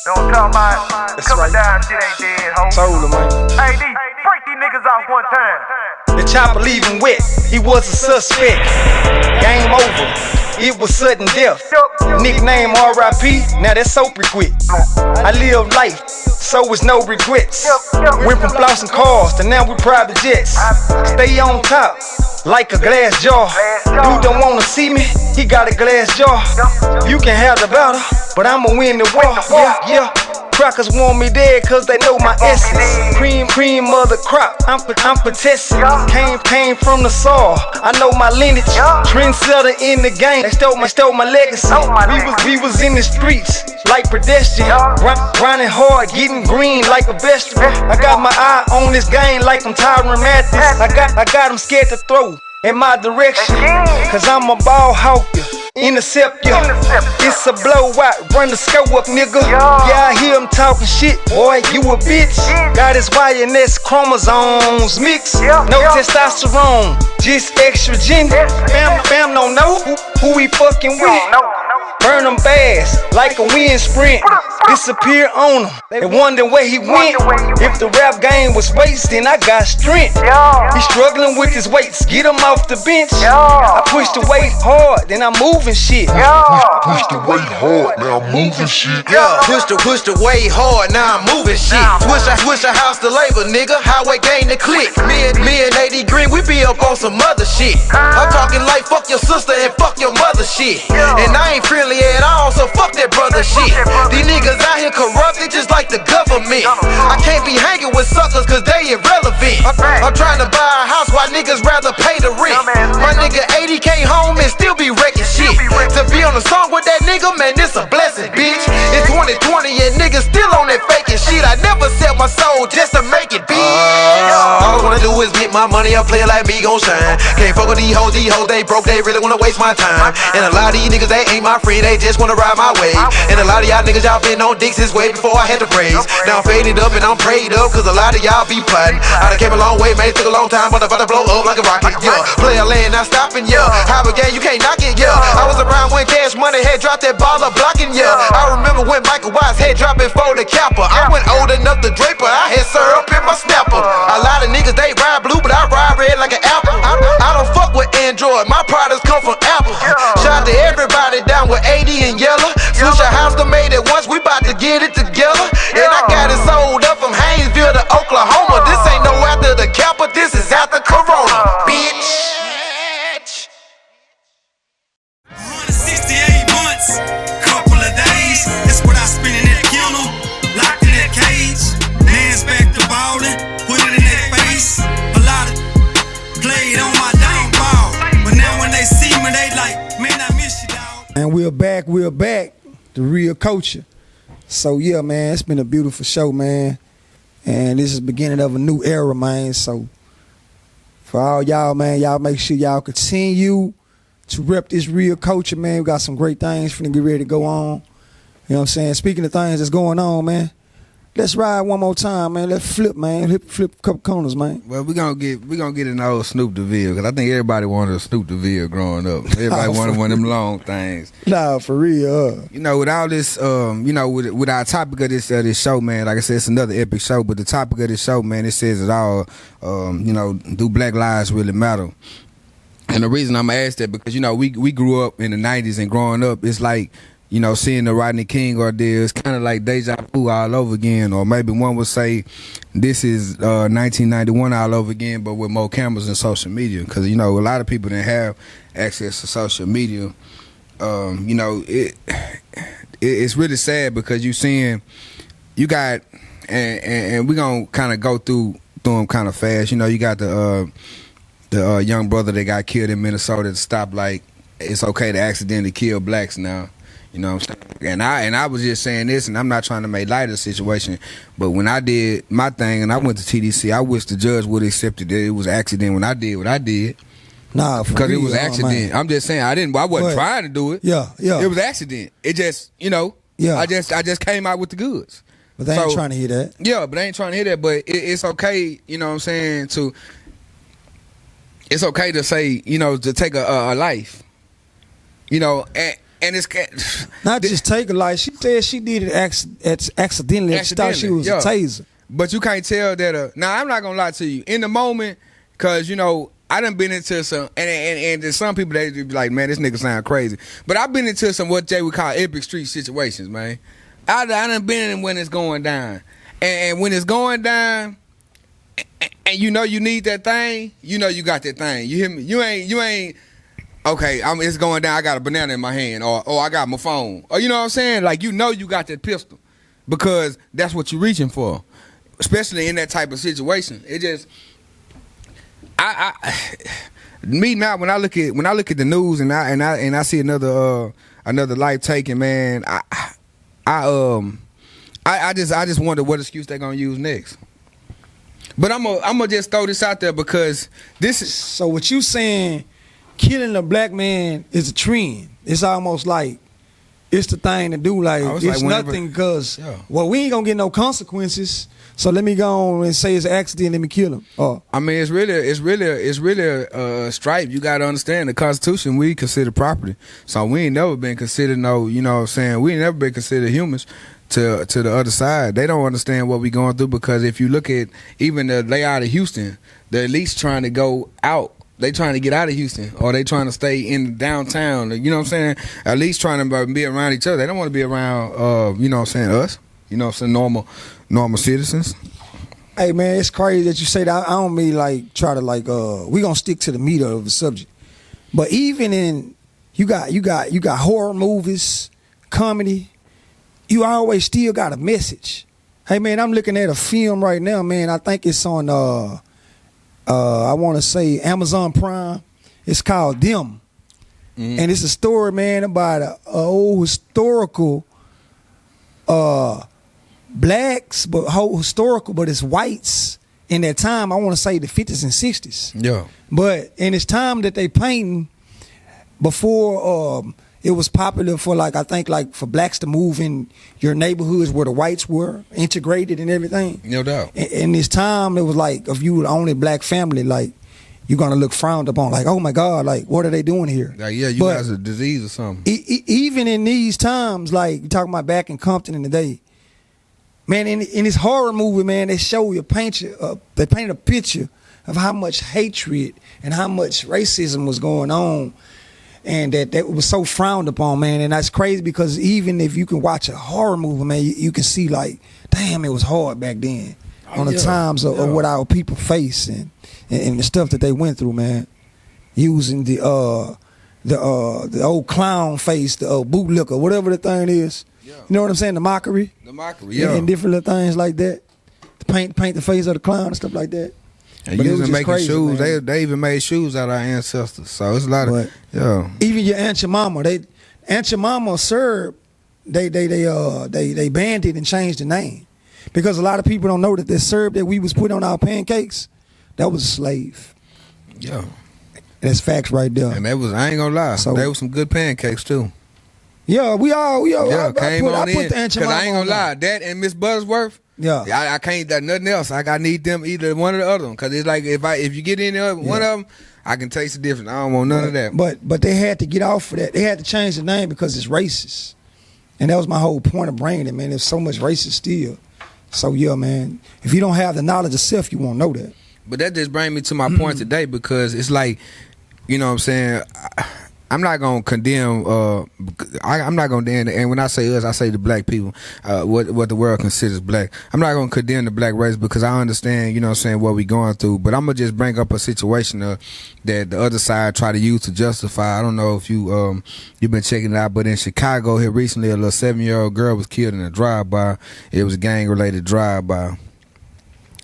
S5: Don't talk about coming down, shit ain't dead, ho.
S1: Told him, man.
S5: Hey, break these niggas off one time.
S7: The chopper leave him wet, he was a suspect. Game over, it was sudden death. Nickname R.I.P., now that's soap quit. I live life, so it's no regrets. Went from flossing cars to now we private jets. Stay on top, like a glass jar. Dude don't wanna see me, he got a glass jar. You can have the battle, but I'ma win the war. Yeah. Crackers want me dead cause they know my essence. Cream of the crop, I'm protesting. Came from the soil, I know my lineage. Trendsetter in the game, they stole my legacy. We was in the streets like pedestrian, grinding hard, getting green like a vegetable. I got my eye on this game like I'm Tyron Mathis. I got them scared to throw in my direction, cause I'm a ball hawker. Intercept ya, it's a blowout, run the scope up, nigga. Yeah, I hear him talking shit, boy, you a bitch. Got his YNS chromosomes mixed, no testosterone, just extra gender. Fam don't know who he fucking with. burn them fast like a wind sprint. Disappear on him. They wonder where he went. If the rap game was waste, then I got strength. He struggling with his weights, get him off the bench. I push the weight hard, then I'm moving shit.
S3: Push the weight hard, now I'm moving shit.
S6: Yeah, push the way hard, now I'm moving shit. Switch a house to labor, nigga. Highway gain the click. Me and 80 Green, we be up on some other shit. I'm talking like fuck your sister and fuck your mother shit. And I ain't friendly at all, so fuck that brother shit. These niggas out here corrupted just like the government. I can't be hanging with suckers cause they irrelevant. I'm trying to buy a house while niggas rather pay the rent. My nigga 80 came home and still be wrecking shit. To be on a song with that nigga, man, this a blessing, bitch. It's 2020 and niggas still on that faking shit. I never sell my soul just to make it, bitch. All I wanna do is get my money, I play like me gon' shine. Can't fuck with these hoes, they broke, they really wanna waste my time. And a lot of these niggas, they ain't my friend, they just wanna ride my way. And a lot of y'all niggas, y'all been on dicks this way before I had to praise. Now I'm faded up and I'm prayed up, cause a lot of y'all be plotting. I done came a long way, man, it took a long time, but I'm about to blow up like a rocket, yeah. Play a land, not stopping, yeah. Highway game, you can't knock it, yeah. I was around when Cash Money had dropped that ball of blocking, yeah. I remember when Michael Watts had dropped it for the Kappa. I went old enough to Draper, I had syrup in my snapper. A lot of niggas, they ride blue, but I ride red like an apple. I don't fuck with Android, my products come from Apple. Shout out to everybody down with 80 and yellow. Switch a house to made it once, we bout to get it together. And I got it sold up from Haynesville to Oklahoma. This ain't no after the Kappa, this is after Corona, bitch.
S5: 168 months, couple of days. That's what I spent in that kennel, locked in that cage. Man's back to ballin', put it in their face. A lot of played on my downfall, but now when they see me, they like, man, I miss you, dog.
S1: And we're back, the real Koulture. So yeah, man, it's been a beautiful show, man. And this is the beginning of a new era, man. So for all y'all, man, y'all make sure y'all continue to rep this real Koulture, man. We got some great things finna get ready to go on. You know what I'm saying? Speaking of things that's going on, man, let's ride one more time, man. Let's flip, man. Flip a couple corners, man.
S2: Well, we gonna get an old Snoop DeVille, because I think everybody wanted a Snoop DeVille growing up. Everybody wanted one of them long things.
S1: Nah, for real.
S2: You know, with all this, you know, with our topic of this show, man. Like I said, it's another epic show. But the topic of this show, man, it says it all. You know, do Black lives really matter? And the reason I'm gonna ask that, because you know we grew up in the '90s, and growing up, it's like, you know, seeing the Rodney King ordeal, it's kind of like deja vu all over again. Or maybe one would say this is 1991 all over again, but with more cameras and social media. Because, you know, a lot of people didn't have access to social media. You know, it's really sad, because you seeing, you got, and we're going to kind of go through them kind of fast. You know, you got the young brother that got killed in Minnesota at the stoplight. It's okay to accidentally kill blacks now. You know what I'm saying? And I was just saying this, and I'm not trying to make light of the situation, but when I did my thing and I went to TDC, I wish the judge would have accepted that it was an accident when I did what I did.
S1: Nah,
S2: because it was an accident. I'm just saying I wasn't trying to do it.
S1: Yeah.
S2: It was an accident. It just, you know, I just came out with the goods.
S1: But they ain't trying to hear that.
S2: Yeah, but they ain't trying to hear that. But it's okay, you know what I'm saying, it's okay to say, you know, to take a life. You know, and it's
S1: not just take a life. She said she did it accidentally. She thought she was a taser.
S2: But you can't tell that. Now, I'm not gonna lie to you. In the moment, because, you know, I done been into some, and there's some people that be like, man, this nigga sound crazy. But I've been into some what Jay would call epic street situations, man. I done been in when it's going down, and when it's going down, and you know you need that thing, you know you got that thing. You hear me? You ain't. Okay, it's going down. I got a banana in my hand, or I got my phone, or you know what I'm saying. Like, you know you got that pistol, because that's what you're reaching for, especially in that type of situation. It just, me now when I look at the news and I see another life taken, man. I just wonder what excuse they're gonna use next. But I'm gonna just throw this out there, because this is.
S1: So what you saying? Killing a black man is a trend. It's almost like it's the thing to do. Like,
S2: was
S1: it's
S2: like whenever-
S1: nothing because,
S2: Yeah.
S1: well, we ain't gonna get no consequences. So let me go on and say it's an accident. Let me kill him. Oh,
S2: I mean, it's really a stripe. You got to understand the Constitution. We consider property, so we ain't never been considered no. You know what I'm saying? We ain't never been considered humans to the other side. They don't understand what we going through because if you look at even the layout of Houston, they're at least trying to go out. They trying to get out of Houston, or they trying to stay in downtown. You know what I'm saying? At least trying to be around each other. They don't want to be around. You know what I'm saying? Us. You know what I'm saying? Normal citizens.
S1: hey man, it's crazy that you say that. I don't mean like try to like we gonna stick to the meat of the subject. But even in you got horror movies, comedy, you always still got a message. Hey man, I'm looking at a film right now, man. I think it's on I wanna say Amazon Prime. It's called Them.
S2: Mm-hmm.
S1: And it's a story, man, about a old historical blacks, but whole historical, but it's whites in that time. I want to say the 50s and 60s.
S2: Yeah.
S1: But in this time that they painting before it was popular for like I think like for blacks to move in your neighborhoods where the whites were integrated and everything.
S2: No doubt.
S1: In this time, it was like if you were the only black family, like you're gonna look frowned upon. Like, oh my God, like what are they doing here?
S2: Like, yeah, you guys a disease or something.
S1: Even in these times, like you talking about back in Compton in the day, man, in this horror movie, man, they show you they paint a picture of how much hatred and how much racism was going on, and that was so frowned upon, man. And that's crazy because even if you can watch a horror movie, man, you can see like, damn, it was hard back then on the times of what our people face and the stuff that they went through, man. Using the old clown face, the old bootlicker, whatever the thing is. Yeah. You know what I'm saying? The mockery.
S2: The mockery, yeah.
S1: And different little things like that. To paint the face of the clown and stuff like that.
S2: And
S1: But it was
S2: using
S1: just
S2: making
S1: crazy,
S2: shoes.
S1: man.
S2: They even made shoes out of our ancestors. So it's a lot of
S1: Even your Aunt your mama, Aunt your mama Serb, they banned it and changed the name. Because a lot of people don't know that the Serb that we was putting on our pancakes, that was a slave.
S2: Yeah.
S1: That's facts right there.
S2: And that was, I ain't gonna lie,
S1: So-
S2: they was some good pancakes too.
S1: Yeah, we all I
S2: Came
S1: put,
S2: on
S1: I
S2: in.
S1: put the Aunt your
S2: Cause I
S1: mama
S2: ain't gonna
S1: on
S2: lie, that and Miss Buttersworth,
S1: Yeah.
S2: I can't do nothing else. I need them either one or the other one. Cause it's like if you get in there, one of them, I can taste the difference. I don't want none of that.
S1: But they had to get off of that. They had to change the name because it's racist. And that was my whole point of bringing it, man. There's so much racist still. So yeah, man. If you don't have the knowledge of self, you won't know that.
S2: But that just brings me to my point today because it's like, you know what I'm saying, I'm not going to condemn, I'm not going to, and when I say us, I say the black people, what the world considers black. I'm not going to condemn the black race because I understand, you know what I'm saying, what we going through. But I'm going to just bring up a situation that the other side try to use to justify. I don't know if you've been checking it out, but in Chicago here recently, a little 7-year-old girl was killed in a drive-by. It was a gang-related drive-by.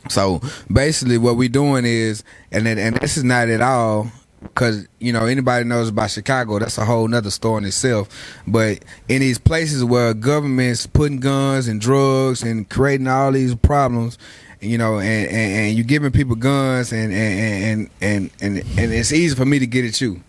S2: So basically what we doing is, and this is not at all, because, you know, anybody knows about Chicago, that's a whole nother story in itself. But in these places where government's putting guns and drugs and creating all these problems, you know, and you giving people guns and it's easy for me to get at you.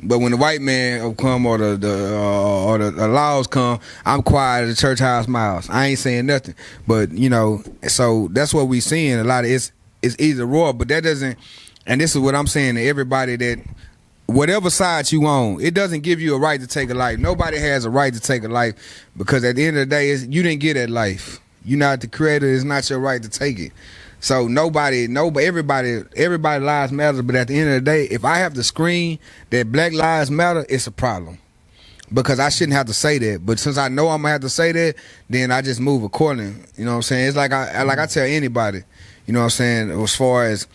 S2: But when the white man come or the laws come, I'm quiet at the church house miles. I ain't saying nothing. But, you know, so that's what we seeing a lot of. It's either raw, but that doesn't. And this is what I'm saying to everybody, that whatever side you on, it doesn't give you a right to take a life. Nobody has a right to take a life because at the end of the day, you didn't get that life. You're not the creator. It's not your right to take it. So everybody lives matter. But at the end of the day, if I have to scream that Black Lives Matter, it's a problem. Because I shouldn't have to say that. But since I know I'm going to have to say that, then I just move accordingly. You know what I'm saying? It's like I tell anybody, you know what I'm saying, as far as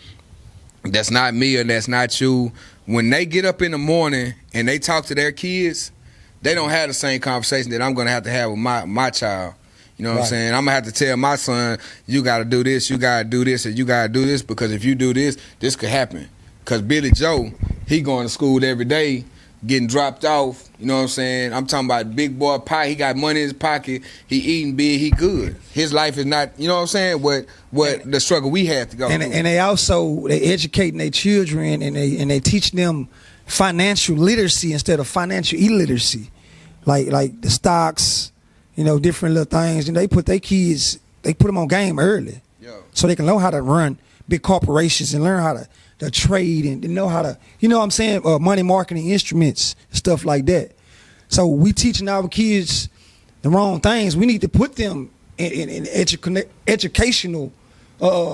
S2: that's not me or that's not you. When they get up in the morning and they talk to their kids, they don't have the same conversation that I'm going to have with my child. You know what I'm saying? I'm going to have to tell my son, you got to do this, you got to do this, and you got to do this, because if you do this, this could happen. Because Billy Joe, he going to school every day, getting dropped off. You know what I'm saying? I'm talking about big boy pie. He got money in his pocket. He eating big. He good. His life is not, you know what I'm saying, what the struggle we had to go through.
S1: And they educating their children and they teach them financial literacy instead of financial illiteracy. like the stocks, different little things. And they put their kids, they put them on game early, so they can learn how to run big corporations and learn how to trade and know how to, what I'm saying, money marketing instruments, stuff like that. So we teaching our kids the wrong things. We need to put them in educational,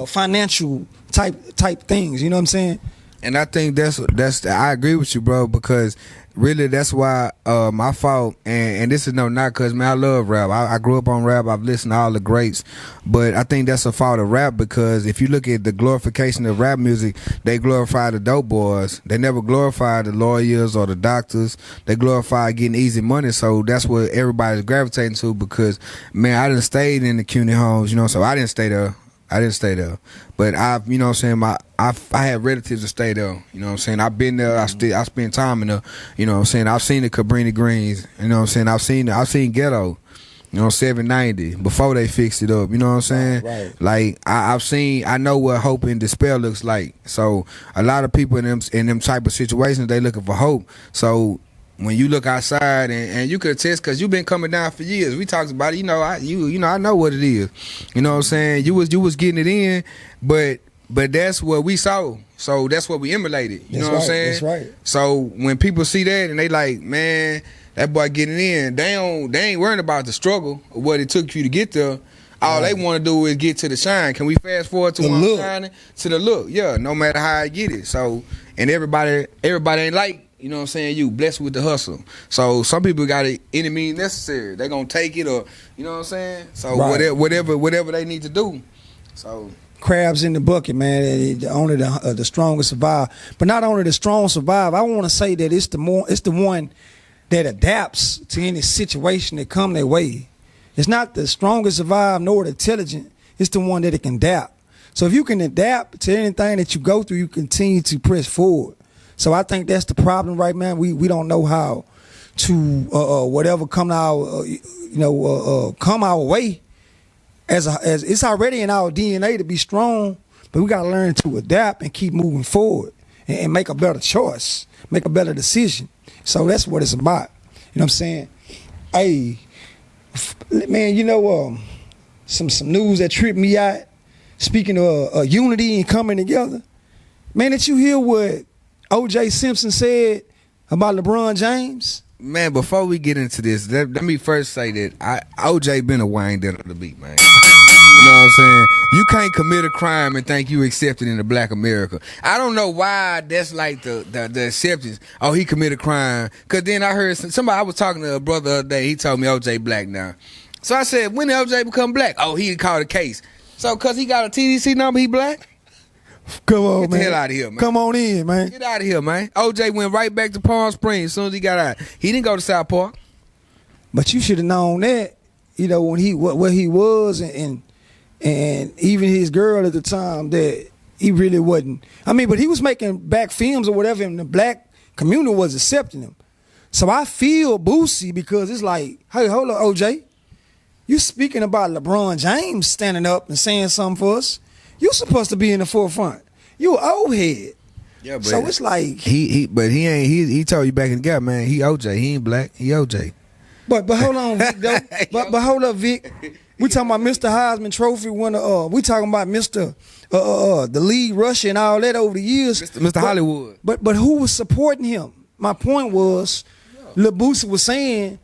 S1: financial type things. You know what I'm saying?
S2: And I think that's I agree with you, bro, because really that's why my fault, and this is no knock, because man, I love rap. I grew up on rap. I've listened to all the greats, but I think that's a fault of rap, because if you look at the glorification of rap music, they glorify the dope boys. They never glorify the lawyers or the doctors. They glorify getting easy money. So that's what everybody's gravitating to, because man, I done stayed in the CUNY homes, so I didn't stay there. But I've, you know what I'm saying, I had relatives that stay there, you know what I'm saying. I've been there, I spent time in there, you know what I'm saying. I've seen the Cabrini Greens, you know what I'm saying. I've seen Ghetto, 790 before they fixed it up, you know what I'm saying.
S1: Right.
S2: Like I know what hope and despair looks like. So a lot of people in them type of situations, they looking for hope. So when you look outside, and you could attest, because you've been coming down for years. We talked about it. I know what it is. You know what I'm saying? You was getting it in, but that's what we saw. So that's what we emulated. You know what I'm saying?
S1: That's right.
S2: So when people see that and they like, man, that boy getting in, they ain't worrying about the struggle of what it took you to get there. All they want to do is get to the shine. Can we fast forward to one shining? To the look? Yeah, no matter how I get it. So, and everybody ain't like, you know what I'm saying, you blessed with the hustle. So some people got it any means necessary. They gonna take it, or you know what I'm saying. So whatever they need to do. So
S1: crabs in the bucket, man. Only the strongest survive. But not only the strong survive. I want to say that it's the one that adapts to any situation that come their way. It's not the strongest survive nor the intelligent. It's the one that it can adapt. So if you can adapt to anything that you go through, you continue to press forward. So I think that's the problem right now. We don't know how to whatever come our come our way as it's already in our DNA to be strong, but we got to learn to adapt and keep moving forward and make a better choice, make a better decision. So that's what it's about. You know what I'm saying? Hey, man, some news that tripped me out. Speaking of unity and coming together, man, did you hear what O.J. Simpson said about LeBron James?
S2: Man, before we get into this, let me first say that O.J. been a Wayne down on the beat, man. You know what I'm saying? You can't commit a crime and think you accepted in the Black America. I don't know why that's like the acceptance. Oh, he committed a crime. Because then I heard somebody, I was talking to a brother the other day, he told me O.J. black now. So I said, when did O.J. become black? Oh, he called a case. So because he got a TDC number, he black?
S1: Come on,
S2: Get
S1: man.
S2: the hell out of here, man.
S1: Come on in, man.
S2: Get out of here, man. OJ went right back to Palm Springs as soon as he got out. He didn't go to South Park.
S1: But you should have known that, when he what he was and even his girl at the time, that he really wasn't. I mean, but he was making back films or whatever, and the black community was accepting him. So I feel Boosie, because it's like, hey, hold on, OJ. You speaking about LeBron James standing up and saying something for us. You supposed to be in the forefront. You an old head.
S2: Yeah, but
S1: so it's like
S2: he told you back in the gap, man. He OJ. He ain't black. He OJ.
S1: But hold on, Vic, though. but hold up, Vic. We talking about Mr. Heisman Trophy winner. We talking about Mr. The lead rusher and all that over the years.
S2: Mr. Hollywood.
S1: But who was supporting him? My point was, Lil Boosie was saying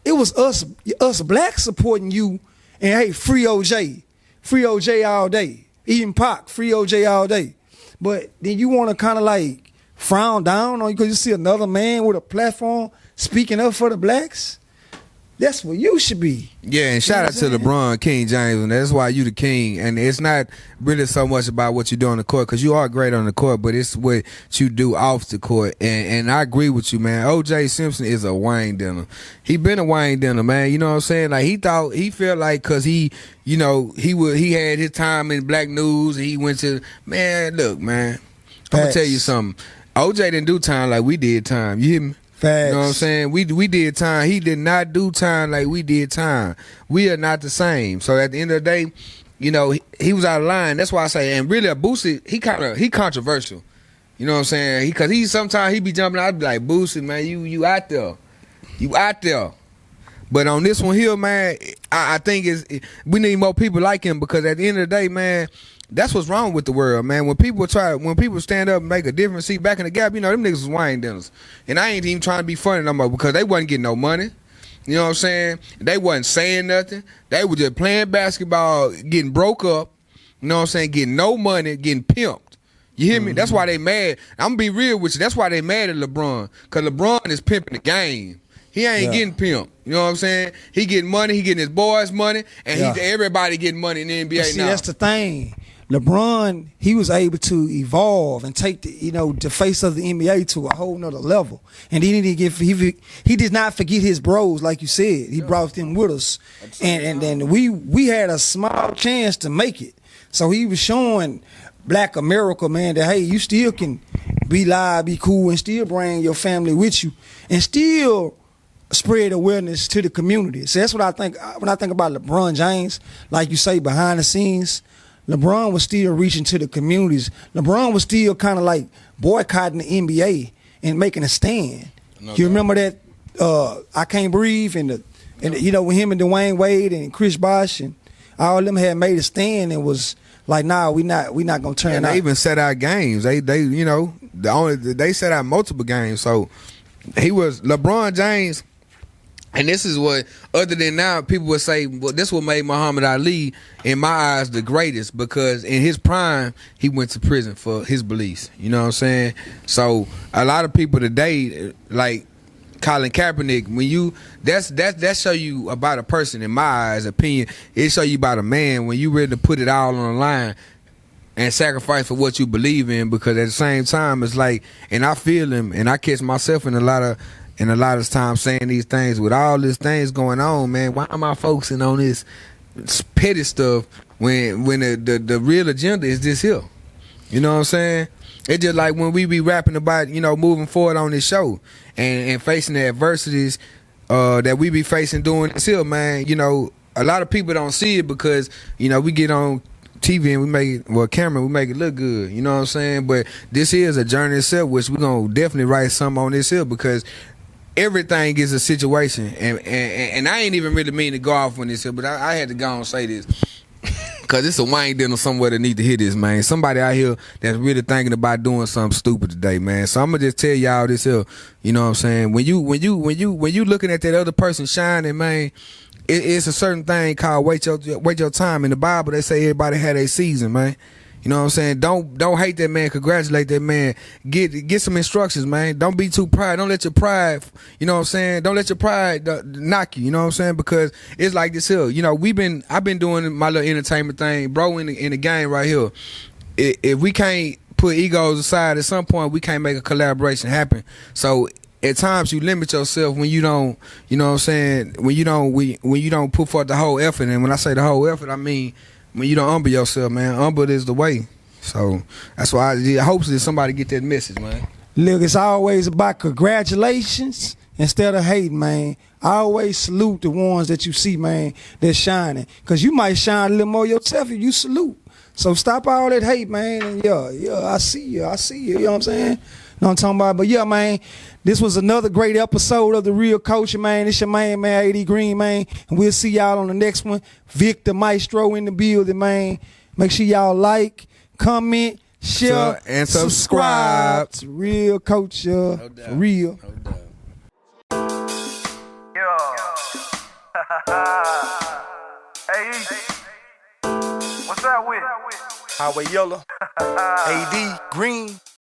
S1: it was us blacks supporting you, and hey, free OJ all day. Eating Pac, free OJ all day. But then you want to kind of like frown down on you because you see another man with a platform speaking up for the blacks? That's where you should be.
S2: Yeah, and shout out to LeBron, King James, and that's why you the king. And it's not really so much about what you do on the court, because you are great on the court, but it's what you do off the court. And I agree with you, man. O.J. Simpson is a Wayne Denner. He been a Wayne Denner, man. You know what I'm saying? Like he felt like because he had his time in black news, and he went to, man, look, man, I'm gonna tell you something. O.J. didn't do time like we did time. You hear me?
S1: Facts.
S2: You know what I'm saying? We did time. He did not do time like we did time. We are not the same. So at the end of the day, he was out of line. That's why I say, and really, Boosie, he controversial. You know what I'm saying? Because he sometimes he be jumping out, I be like, Boosie, man, you out there. You out there. But on this one here, man, I think we need more people like him, because at the end of the day, man, that's what's wrong with the world, man. When people stand up and make a difference, see, back in the Gap, you know, them niggas was wine dinners. And I ain't even trying to be funny no more, because they wasn't getting no money. You know what I'm saying? They wasn't saying nothing. They were just playing basketball, getting broke up. You know what I'm saying? Getting no money, getting pimped. You hear me? That's why they mad. I'm gonna be real with you. That's why they mad at LeBron. Cause LeBron is pimping the game. He ain't getting pimped. You know what I'm saying? He getting money. He getting his boys money, and everybody getting money in the NBA
S1: see,
S2: now.
S1: That's the thing. LeBron, he was able to evolve and take the face of the NBA to a whole nother level. And he did not forget his bros, like you said. He brought them with us, and then we had a small chance to make it. So he was showing Black America, man, that hey, you still can be live, be cool, and still bring your family with you, and still spread awareness to the community. So that's what I think when I think about LeBron James. Like you say, behind the scenes, LeBron was still reaching to the communities. LeBron was still kind of like boycotting the NBA and making a stand. You remember that I Can't Breathe and you know, with him and Dwayne Wade and Chris Bosh and all of them had made a stand and was like, nah, we not gonna turn
S2: and
S1: out.
S2: They even set out games. They you know, they set out multiple games. So he was LeBron James. And this is what, other than now, people would say, well, this what made Muhammad Ali, in my eyes, the greatest, because in his prime, he went to prison for his beliefs. You know what I'm saying? So a lot of people today, like Colin Kaepernick, that show you about a person, in my eyes, opinion. It show you about a man when you ready to put it all on the line and sacrifice for what you believe in, because at the same time, it's like, and I feel him, and I catch myself in a lot of times saying these things with all these things going on, man. Why am I focusing on this petty stuff when the real agenda is this here? You know what I'm saying? It's just like when we be rapping about, you know, moving forward on this show and facing the adversities that we be facing doing this here, man. You know, a lot of people don't see it because, you know, we get on TV and we make it, camera, we make it look good. You know what I'm saying? But this is a journey itself, which we're going to definitely write something on this here, because everything is a situation, and I ain't even really mean to go off on this here, but I had to go and say this, because it's a wine dinner somewhere that need to hear this, man. Somebody out here that's really thinking about doing something stupid today, man. So I'm gonna just tell y'all this here. You know what I'm saying? When you looking at that other person shining, man, it's a certain thing called wait your time. In the Bible, they say everybody had a season, man. You know what I'm saying? Don't hate that man. Congratulate that man. Get some instructions, man. Don't be too proud. Don't let your pride, you know what I'm saying? Don't let your pride knock you. You know what I'm saying? Because it's like this here. You know, I've been doing my little entertainment thing, bro, in the game right here. If we can't put egos aside, at some point we can't make a collaboration happen. So at times you limit yourself when you don't, you know what I'm saying? When you don't put forth the whole effort. And when I say the whole effort, I mean when you don't humble yourself, man. Humble is the way. So that's why I hope that somebody get that message, man.
S1: Look, it's always about congratulations instead of hating, man. I always salute the ones that you see, man, that's shining. Because you might shine a little more yourself if you salute. So stop all that hate, man. And yeah, I see you. You know what I'm saying? Know what I'm talking about? But yeah, man, this was another great episode of The Real Koulture, man. It's your man, AD Green, man. And we'll see y'all on the next one. Victor Maestro in the building, man. Make sure y'all like, comment, share,
S2: and subscribe.
S1: To Real Koulture.
S2: No doubt.
S1: For real.
S2: No doubt.
S5: Hey, what's that with? Highway Yellow, AD Green.